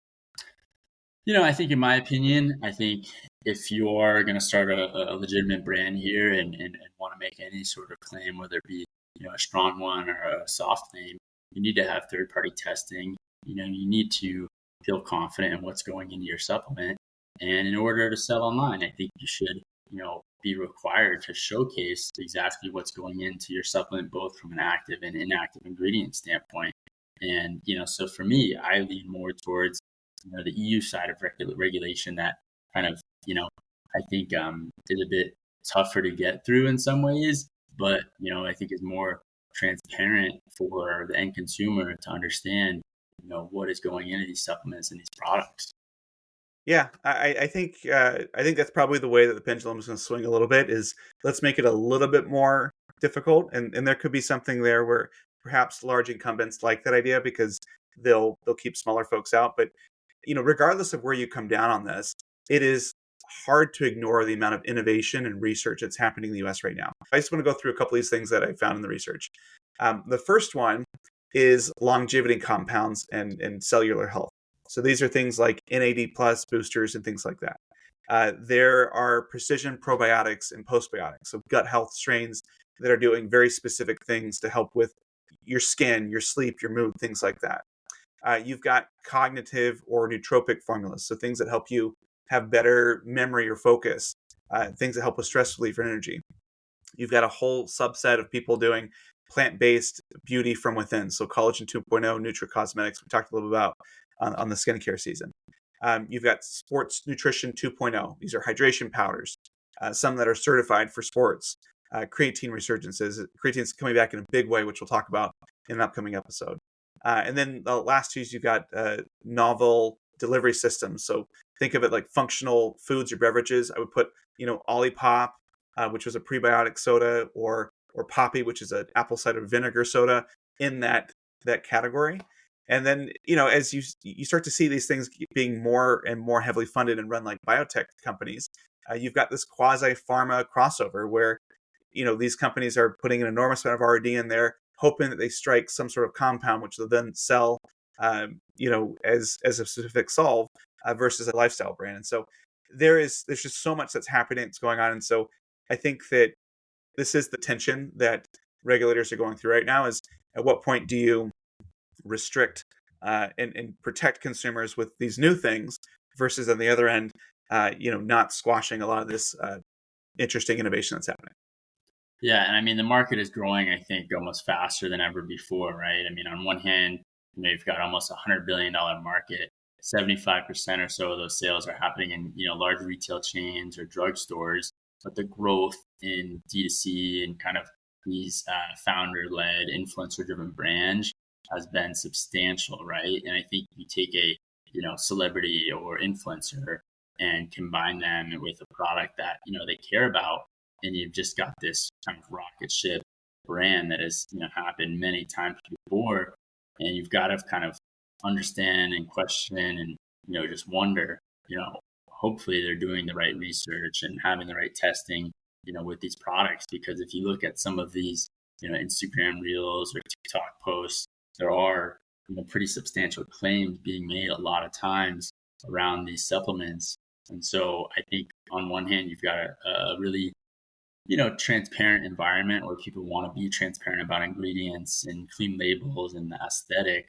I think in my opinion, I think if you are going to start a legitimate brand here and want to make any sort of claim, whether it be, a strong one or a soft claim, you need to have third party testing. You need to feel confident in what's going into your supplement. And in order to sell online, I think you should, be required to showcase exactly what's going into your supplement, both from an active and inactive ingredient standpoint. And, so for me, I lean more towards the EU side of regulation that kind of, I think is a bit tougher to get through in some ways, but, I think is more transparent for the end consumer to understand, what is going into these supplements and these products. Yeah, I think that's probably the way that the pendulum is going to swing a little bit. Is let's make it a little bit more difficult, and there could be something there where perhaps large incumbents like that idea because they'll keep smaller folks out. But regardless of where you come down on this, it is hard to ignore the amount of innovation and research that's happening in the U.S. right now. I just want to go through a couple of these things that I found in the research. The first one is longevity compounds and cellular health. So these are things like NAD plus boosters and things like that. There are precision probiotics and postbiotics, so gut health strains that are doing very specific things to help with your skin, your sleep, your mood, things like that. You've got cognitive or nootropic formulas, so things that help you have better memory or focus, things that help with stress relief and energy. You've got a whole subset of people doing plant-based beauty from within, so collagen 2.0, nutricosmetics, we talked a little bit about on the skincare season. You've got sports nutrition 2.0. These are hydration powders, some that are certified for sports. Creatine resurgences. Creatine's coming back in a big way, which we'll talk about in an upcoming episode. And then the last two, you've got novel delivery systems. So think of it like functional foods or beverages. I would put, Olipop, which was a prebiotic soda, or Poppy, which is an apple cider vinegar soda, in that category. And then, as you start to see these things being more and more heavily funded and run like biotech companies, you've got this quasi-pharma crossover where, these companies are putting an enormous amount of R&D in there, hoping that they strike some sort of compound, which they'll then sell, as a specific solve versus a lifestyle brand. And so there's just so much that's happening, that's going on. And so I think that this is the tension that regulators are going through right now: is at what point do you restrict and protect consumers with these new things versus on the other end, not squashing a lot of this interesting innovation that's happening. Yeah, and I mean the market is growing, I think, almost faster than ever before, right? I mean, on one hand, you've got almost $100 billion market. 75% or so of those sales are happening in large retail chains or drugstores, but the growth in D2C and kind of these founder-led, influencer-driven brands has been substantial, right? And I think you take a celebrity or influencer and combine them with a product that they care about, and you've just got this kind of rocket ship brand that has happened many times before, and you've got to kind of understand and question and just wonder, hopefully they're doing the right research and having the right testing with these products, because if you look at some of these Instagram reels or TikTok posts, there are pretty substantial claims being made a lot of times around these supplements. And so I think on one hand, you've got a really transparent environment where people want to be transparent about ingredients and clean labels and the aesthetic.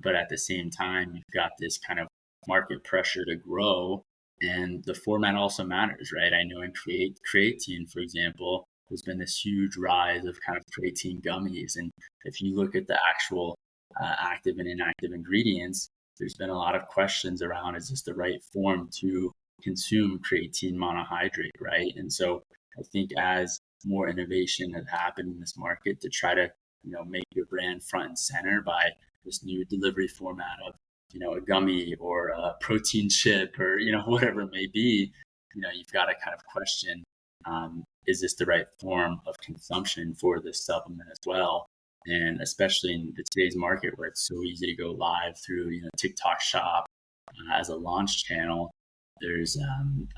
But at the same time, you've got this kind of market pressure to grow, and the format also matters, right? I know in creatine, for example, there's been this huge rise of kind of creatine gummies. And if you look at the actual active and inactive ingredients, there's been a lot of questions around, is this the right form to consume creatine monohydrate, right? And so I think as more innovation has happened in this market to try to, make your brand front and center by this new delivery format of, a gummy or a protein chip or, whatever it may be, you've got to kind of question, is this the right form of consumption for this supplement as well? And especially in today's market where it's so easy to go live through, TikTok Shop as a launch channel, there's,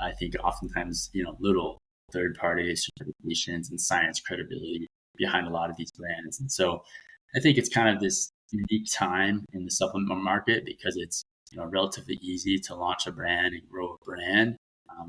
I think, oftentimes, little third-party certifications and science credibility behind a lot of these brands. And so I think it's kind of this unique time in the supplement market because it's relatively easy to launch a brand and grow a brand,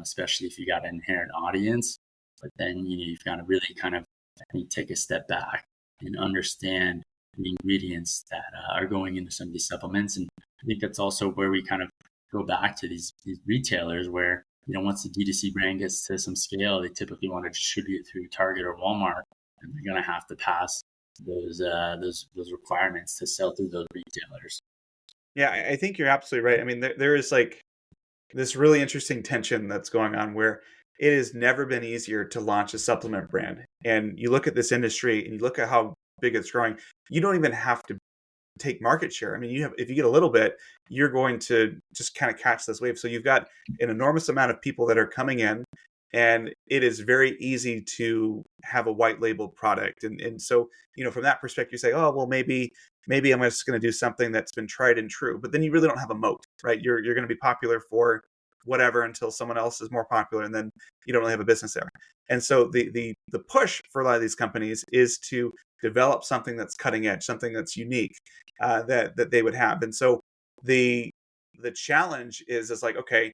especially if you got an inherent audience. But then you've got to really kind of, I think, take a step back and understand the ingredients that are going into some of these supplements. And I think that's also where we kind of go back to these retailers where, once the D2C brand gets to some scale, they typically want to distribute through Target or Walmart, and they're going to have to pass those requirements to sell through those retailers. Yeah, I think you're absolutely right. I mean, there is like this really interesting tension that's going on where it has never been easier to launch a supplement brand. And you look at this industry and you look at how big it's growing. You don't even have to take market share. I mean, if you get a little bit, you're going to just kind of catch this wave. So you've got an enormous amount of people that are coming in, and it is very easy to have a white label product. And so, from that perspective, you say, oh, well, maybe I'm just going to do something that's been tried and true. But then you really don't have a moat, right? You're going to be popular for whatever until someone else is more popular, and then you don't really have a business there. And so the push for a lot of these companies is to develop something that's cutting edge, something that's unique, that they would have. And so the challenge is like, okay,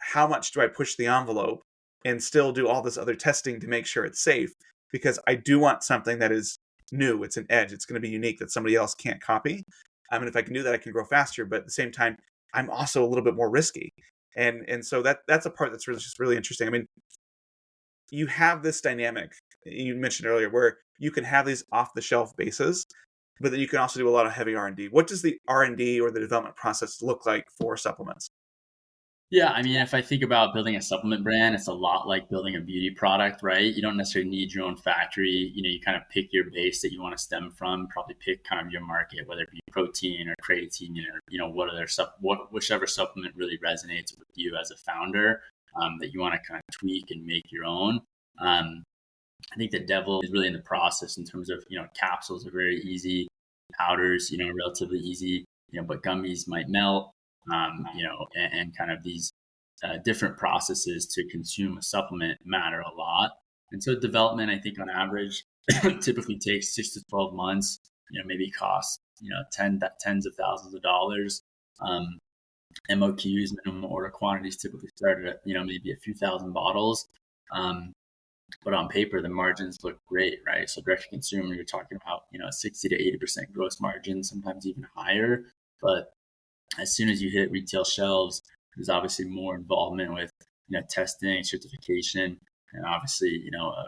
how much do I push the envelope and still do all this other testing to make sure it's safe? Because I do want something that is new, it's an edge, it's going to be unique that somebody else can't copy. And if I can do that, I can grow faster. But at the same time, I'm also a little bit more risky. And so that's a part that's just really interesting. I mean, you have this dynamic you mentioned earlier where you can have these off the shelf bases, but then you can also do a lot of heavy R&D. What does the R&D or the development process look like for supplements? Yeah, I mean, if I think about building a supplement brand, it's a lot like building a beauty product, right? You don't necessarily need your own factory. You kind of pick your base that you want to stem from, probably pick kind of your market, whether it be protein or creatine or, whichever supplement really resonates with you as a founder, that you want to kind of tweak and make your own. I think the devil is really in the process in terms of, capsules are very easy, powders, relatively easy, but gummies might melt. And kind of these different processes to consume a supplement matter a lot. And so development, I think on average, typically takes 6 to 12 months, maybe costs, tens of thousands of dollars. MOQs, minimum order quantities, typically start at, maybe a few thousand bottles. But on paper, the margins look great, right? So direct to consumer, you're talking about, 60 to 80% gross margin, sometimes even higher. But as soon as you hit retail shelves, there's obviously more involvement with, testing, certification, and obviously,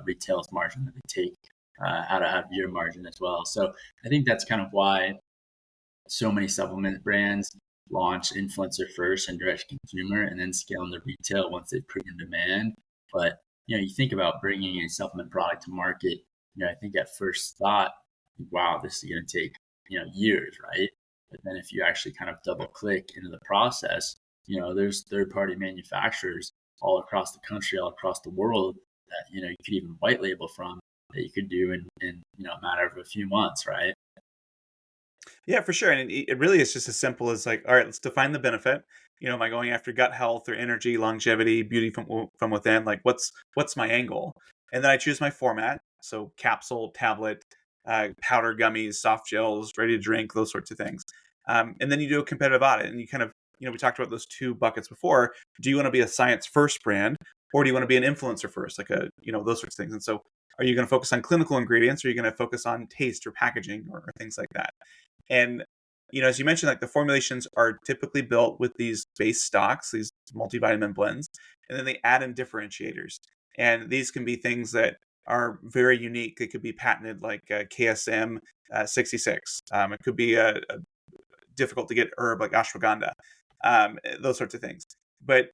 retail's margin that they take out of your margin as well. So I think that's kind of why so many supplement brands launch influencer first and direct to consumer and then scale into retail once they've proven demand. But, you think about bringing a supplement product to market, I think at first thought, wow, this is going to take, years, right? But then if you actually kind of double click into the process, there's third-party manufacturers all across the country, all across the world that, you could even white label from that you could do in a matter of a few months, right? Yeah, for sure. And it really is just as simple as like, all right, let's define the benefit. Am I going after gut health or energy, longevity, beauty from within? Like, what's my angle? And then I choose my format. So capsule, tablet, powder, gummies, soft gels, ready to drink, those sorts of things. And then you do a competitive audit, and you kind of, we talked about those two buckets before. Do you want to be a science first brand, or do you want to be an influencer first, like those sorts of things? And so, are you going to focus on clinical ingredients, or are you going to focus on taste or packaging or things like that? And, as you mentioned, like the formulations are typically built with these base stocks, these multivitamin blends, and then they add in differentiators. And these can be things that are very unique. It could be patented, like KSM 66. It could be a difficult to get herb like ashwagandha, those sorts of things. But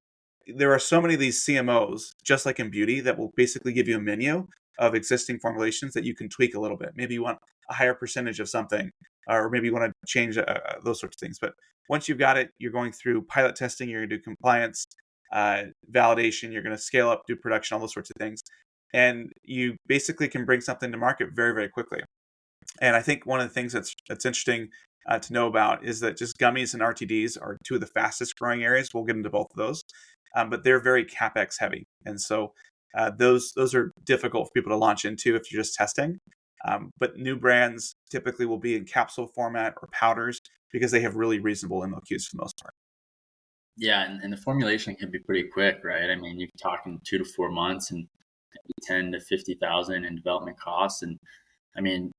there are so many of these CMOs, just like in beauty, that will basically give you a menu of existing formulations that you can tweak a little bit. Maybe you want a higher percentage of something, or maybe you want to change those sorts of things. But once you've got it, you're going through pilot testing, you're going to do compliance, validation, you're going to scale up, do production, all those sorts of things. And you basically can bring something to market very, very quickly. And I think one of the things that's interesting to know about is that just gummies and RTDs are two of the fastest growing areas. We'll get into both of those, but they're very CapEx heavy. And so Those are difficult for people to launch into if you're just testing. But new brands typically will be in capsule format or powders because they have really reasonable MOQs for the most part. Yeah, and the formulation can be pretty quick, right? I mean, you're talking 2 to 4 months and 10 to 50,000 in development costs, and I mean,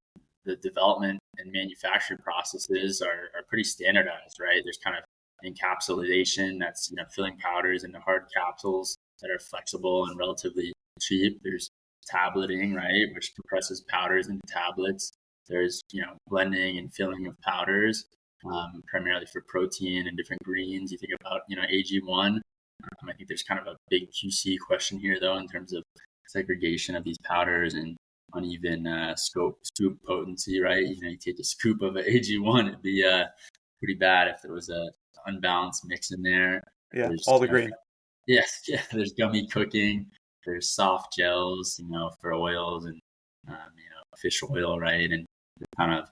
the development and manufacturing processes are pretty standardized, right? There's kind of encapsulation, that's filling powders into hard capsules that are flexible and relatively cheap. There's tableting, right, which compresses powders into tablets. There's blending and filling of powders, primarily for protein and different greens. You think about AG1. I think there's kind of a big QC question here, though, in terms of segregation of these powders and uneven scoop potency, right? You take a scoop of an AG1, it'd be pretty bad if there was a unbalanced mix in there. Yeah, There's all the green. yes, yeah. There's gummy cooking. There's soft gels, for oils and fish oil, right? And kind of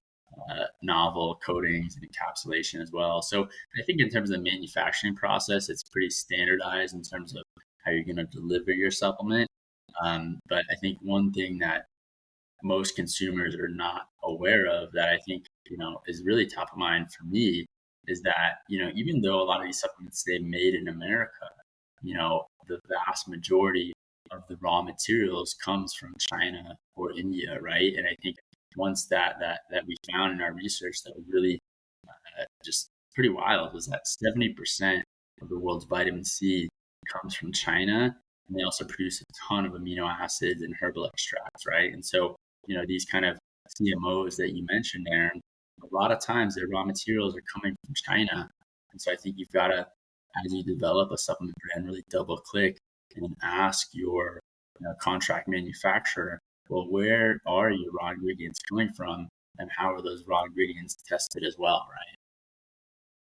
novel coatings and encapsulation as well. So I think in terms of the manufacturing process, it's pretty standardized in terms of how you're going to deliver your supplement. But I think one thing that most consumers are not aware of that I think, is really top of mind for me is that, even though a lot of these supplements say made in America, the vast majority of the raw materials comes from China or India, right? And I think once that we found in our research that was really just pretty wild was that 70% of the world's vitamin C comes from China, and they also produce a ton of amino acids and herbal extracts, right? And so, these kind of CMOs that you mentioned, Aaron, a lot of times their raw materials are coming from China. And so I think you've got to, as you develop a supplement brand, really double click and ask your contract manufacturer, well, where are your raw ingredients coming from, and how are those raw ingredients tested as well, right?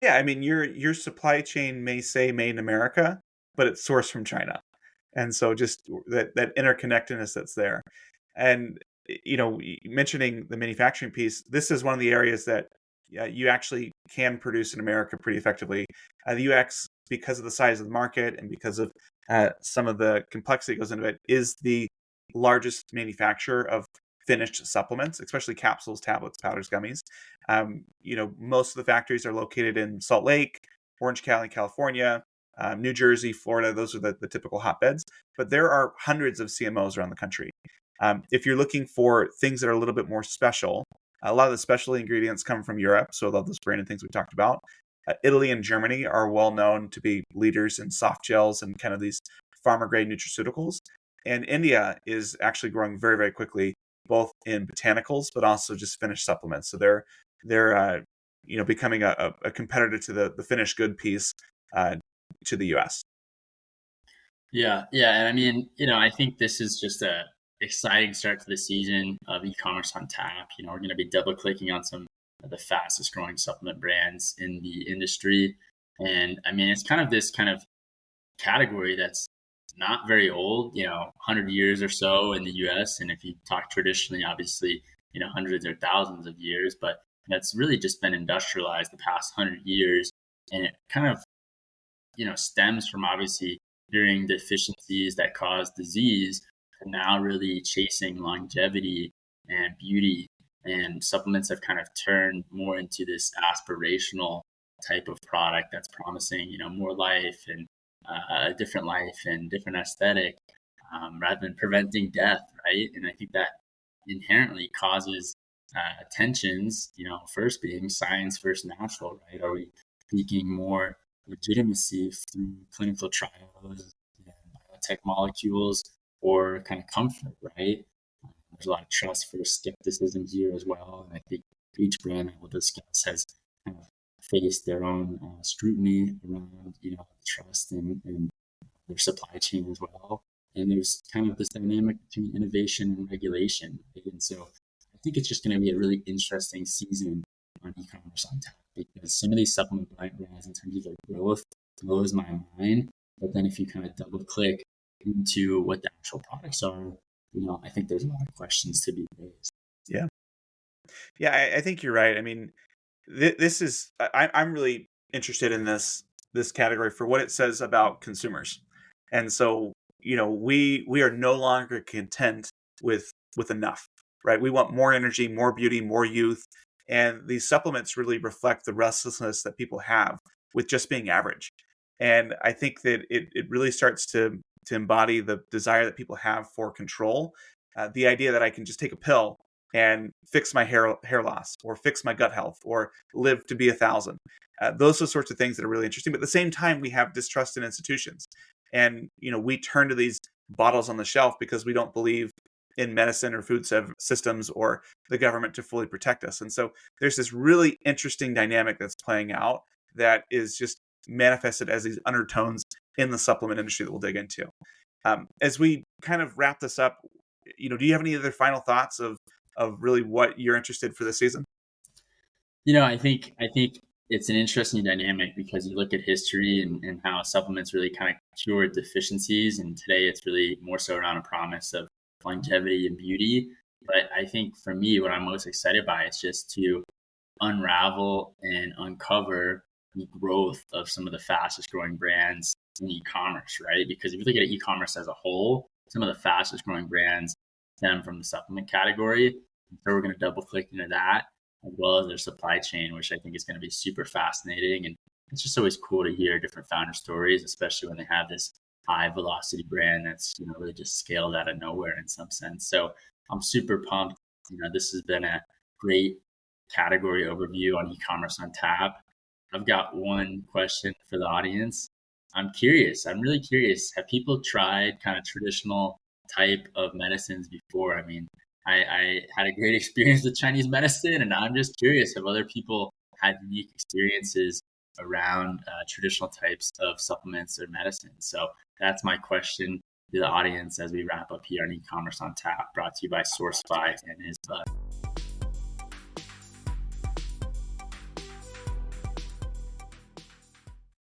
Yeah, I mean your supply chain may say made in America, but it's sourced from China. And so just that interconnectedness that's there. And mentioning the manufacturing piece, this is one of the areas that you actually can produce in America pretty effectively. The UX, because of the size of the market and because of some of the complexity that goes into it, is the largest manufacturer of finished supplements, especially capsules, tablets, powders, gummies. Most of the factories are located in Salt Lake, Orange County, California, New Jersey, Florida. Those are the typical hotbeds. But there are hundreds of CMOs around the country. If you're looking for things that are a little bit more special, a lot of the specialty ingredients come from Europe. So a lot of those branded things we talked about. Italy and Germany are well known to be leaders in soft gels and kind of these pharma grade nutraceuticals. And India is actually growing very, very quickly, both in botanicals, but also just finished supplements. So they're becoming a competitor to the finished good piece to the US. Yeah, yeah, and I mean, I think this is just a exciting start to the season of e-commerce on tap. We're going to be double clicking on some of the fastest growing supplement brands in the industry, and I mean, it's kind of this kind of category that's not very old, 100 years or so in the US. And if you talk traditionally, obviously, hundreds or thousands of years, but that's really just been industrialized the past 100 years. And it kind of, stems from obviously hearing deficiencies that cause disease to now really chasing longevity and beauty. And supplements have kind of turned more into this aspirational type of product that's promising, more life and a different life and different aesthetic, rather than preventing death, right? And I think that inherently causes tensions. First being science versus natural, right? Are we seeking more legitimacy through clinical trials and biotech molecules, or kind of comfort, right? There's a lot of trust versus skepticism here as well, and I think each brand that we'll discuss has kind of faced their own scrutiny around trust and their supply chain as well. And there's kind of this dynamic between innovation and regulation, right? And so I think it's just going to be a really interesting season on e-commerce on tap, because some of these supplement brands in terms of their growth blows my mind. But then if you kind of double click into what the actual products are, I think there's a lot of questions to be raised. Yeah. Yeah, I think you're right. I mean, this is I'm really interested in this category for what it says about consumers. And so, we are no longer content with enough, right? We want more energy, more beauty, more youth, and these supplements really reflect the restlessness that people have with just being average. And I think that it really starts to embody the desire that people have for control. The idea that I can just take a pill and fix my hair loss, or fix my gut health, or live to be 1,000. Those are the sorts of things that are really interesting. But at the same time, we have distrust in institutions, and we turn to these bottles on the shelf because we don't believe in medicine or food systems or the government to fully protect us. And so there's this really interesting dynamic that's playing out that is just manifested as these undertones in the supplement industry that we'll dig into. As we kind of wrap this up, do you have any other final thoughts of really what you're interested for this season? I think it's an interesting dynamic because you look at history and how supplements really kind of cured deficiencies, and today it's really more so around a promise of longevity and beauty. But I think for me, what I'm most excited by is just to unravel and uncover the growth of some of the fastest growing brands in e-commerce, right? Because if you look at e-commerce as a whole, some of the fastest growing brands stem from the supplement category. So we're going to double click into that, as well as their supply chain, which I think is going to be super fascinating. And it's just always cool to hear different founder stories, especially when they have this high velocity brand that's really just scaled out of nowhere in some sense. So I'm super pumped. This has been a great category overview on e-commerce on tap. I've got one question for the audience. I'm curious. I'm really curious. Have people tried kind of traditional type of medicines before? I mean, I had a great experience with Chinese medicine, and I'm just curious if other people had unique experiences around traditional types of supplements or medicines. So that's my question to the audience as we wrap up here on e-commerce on tap, brought to you by Sourcefy and his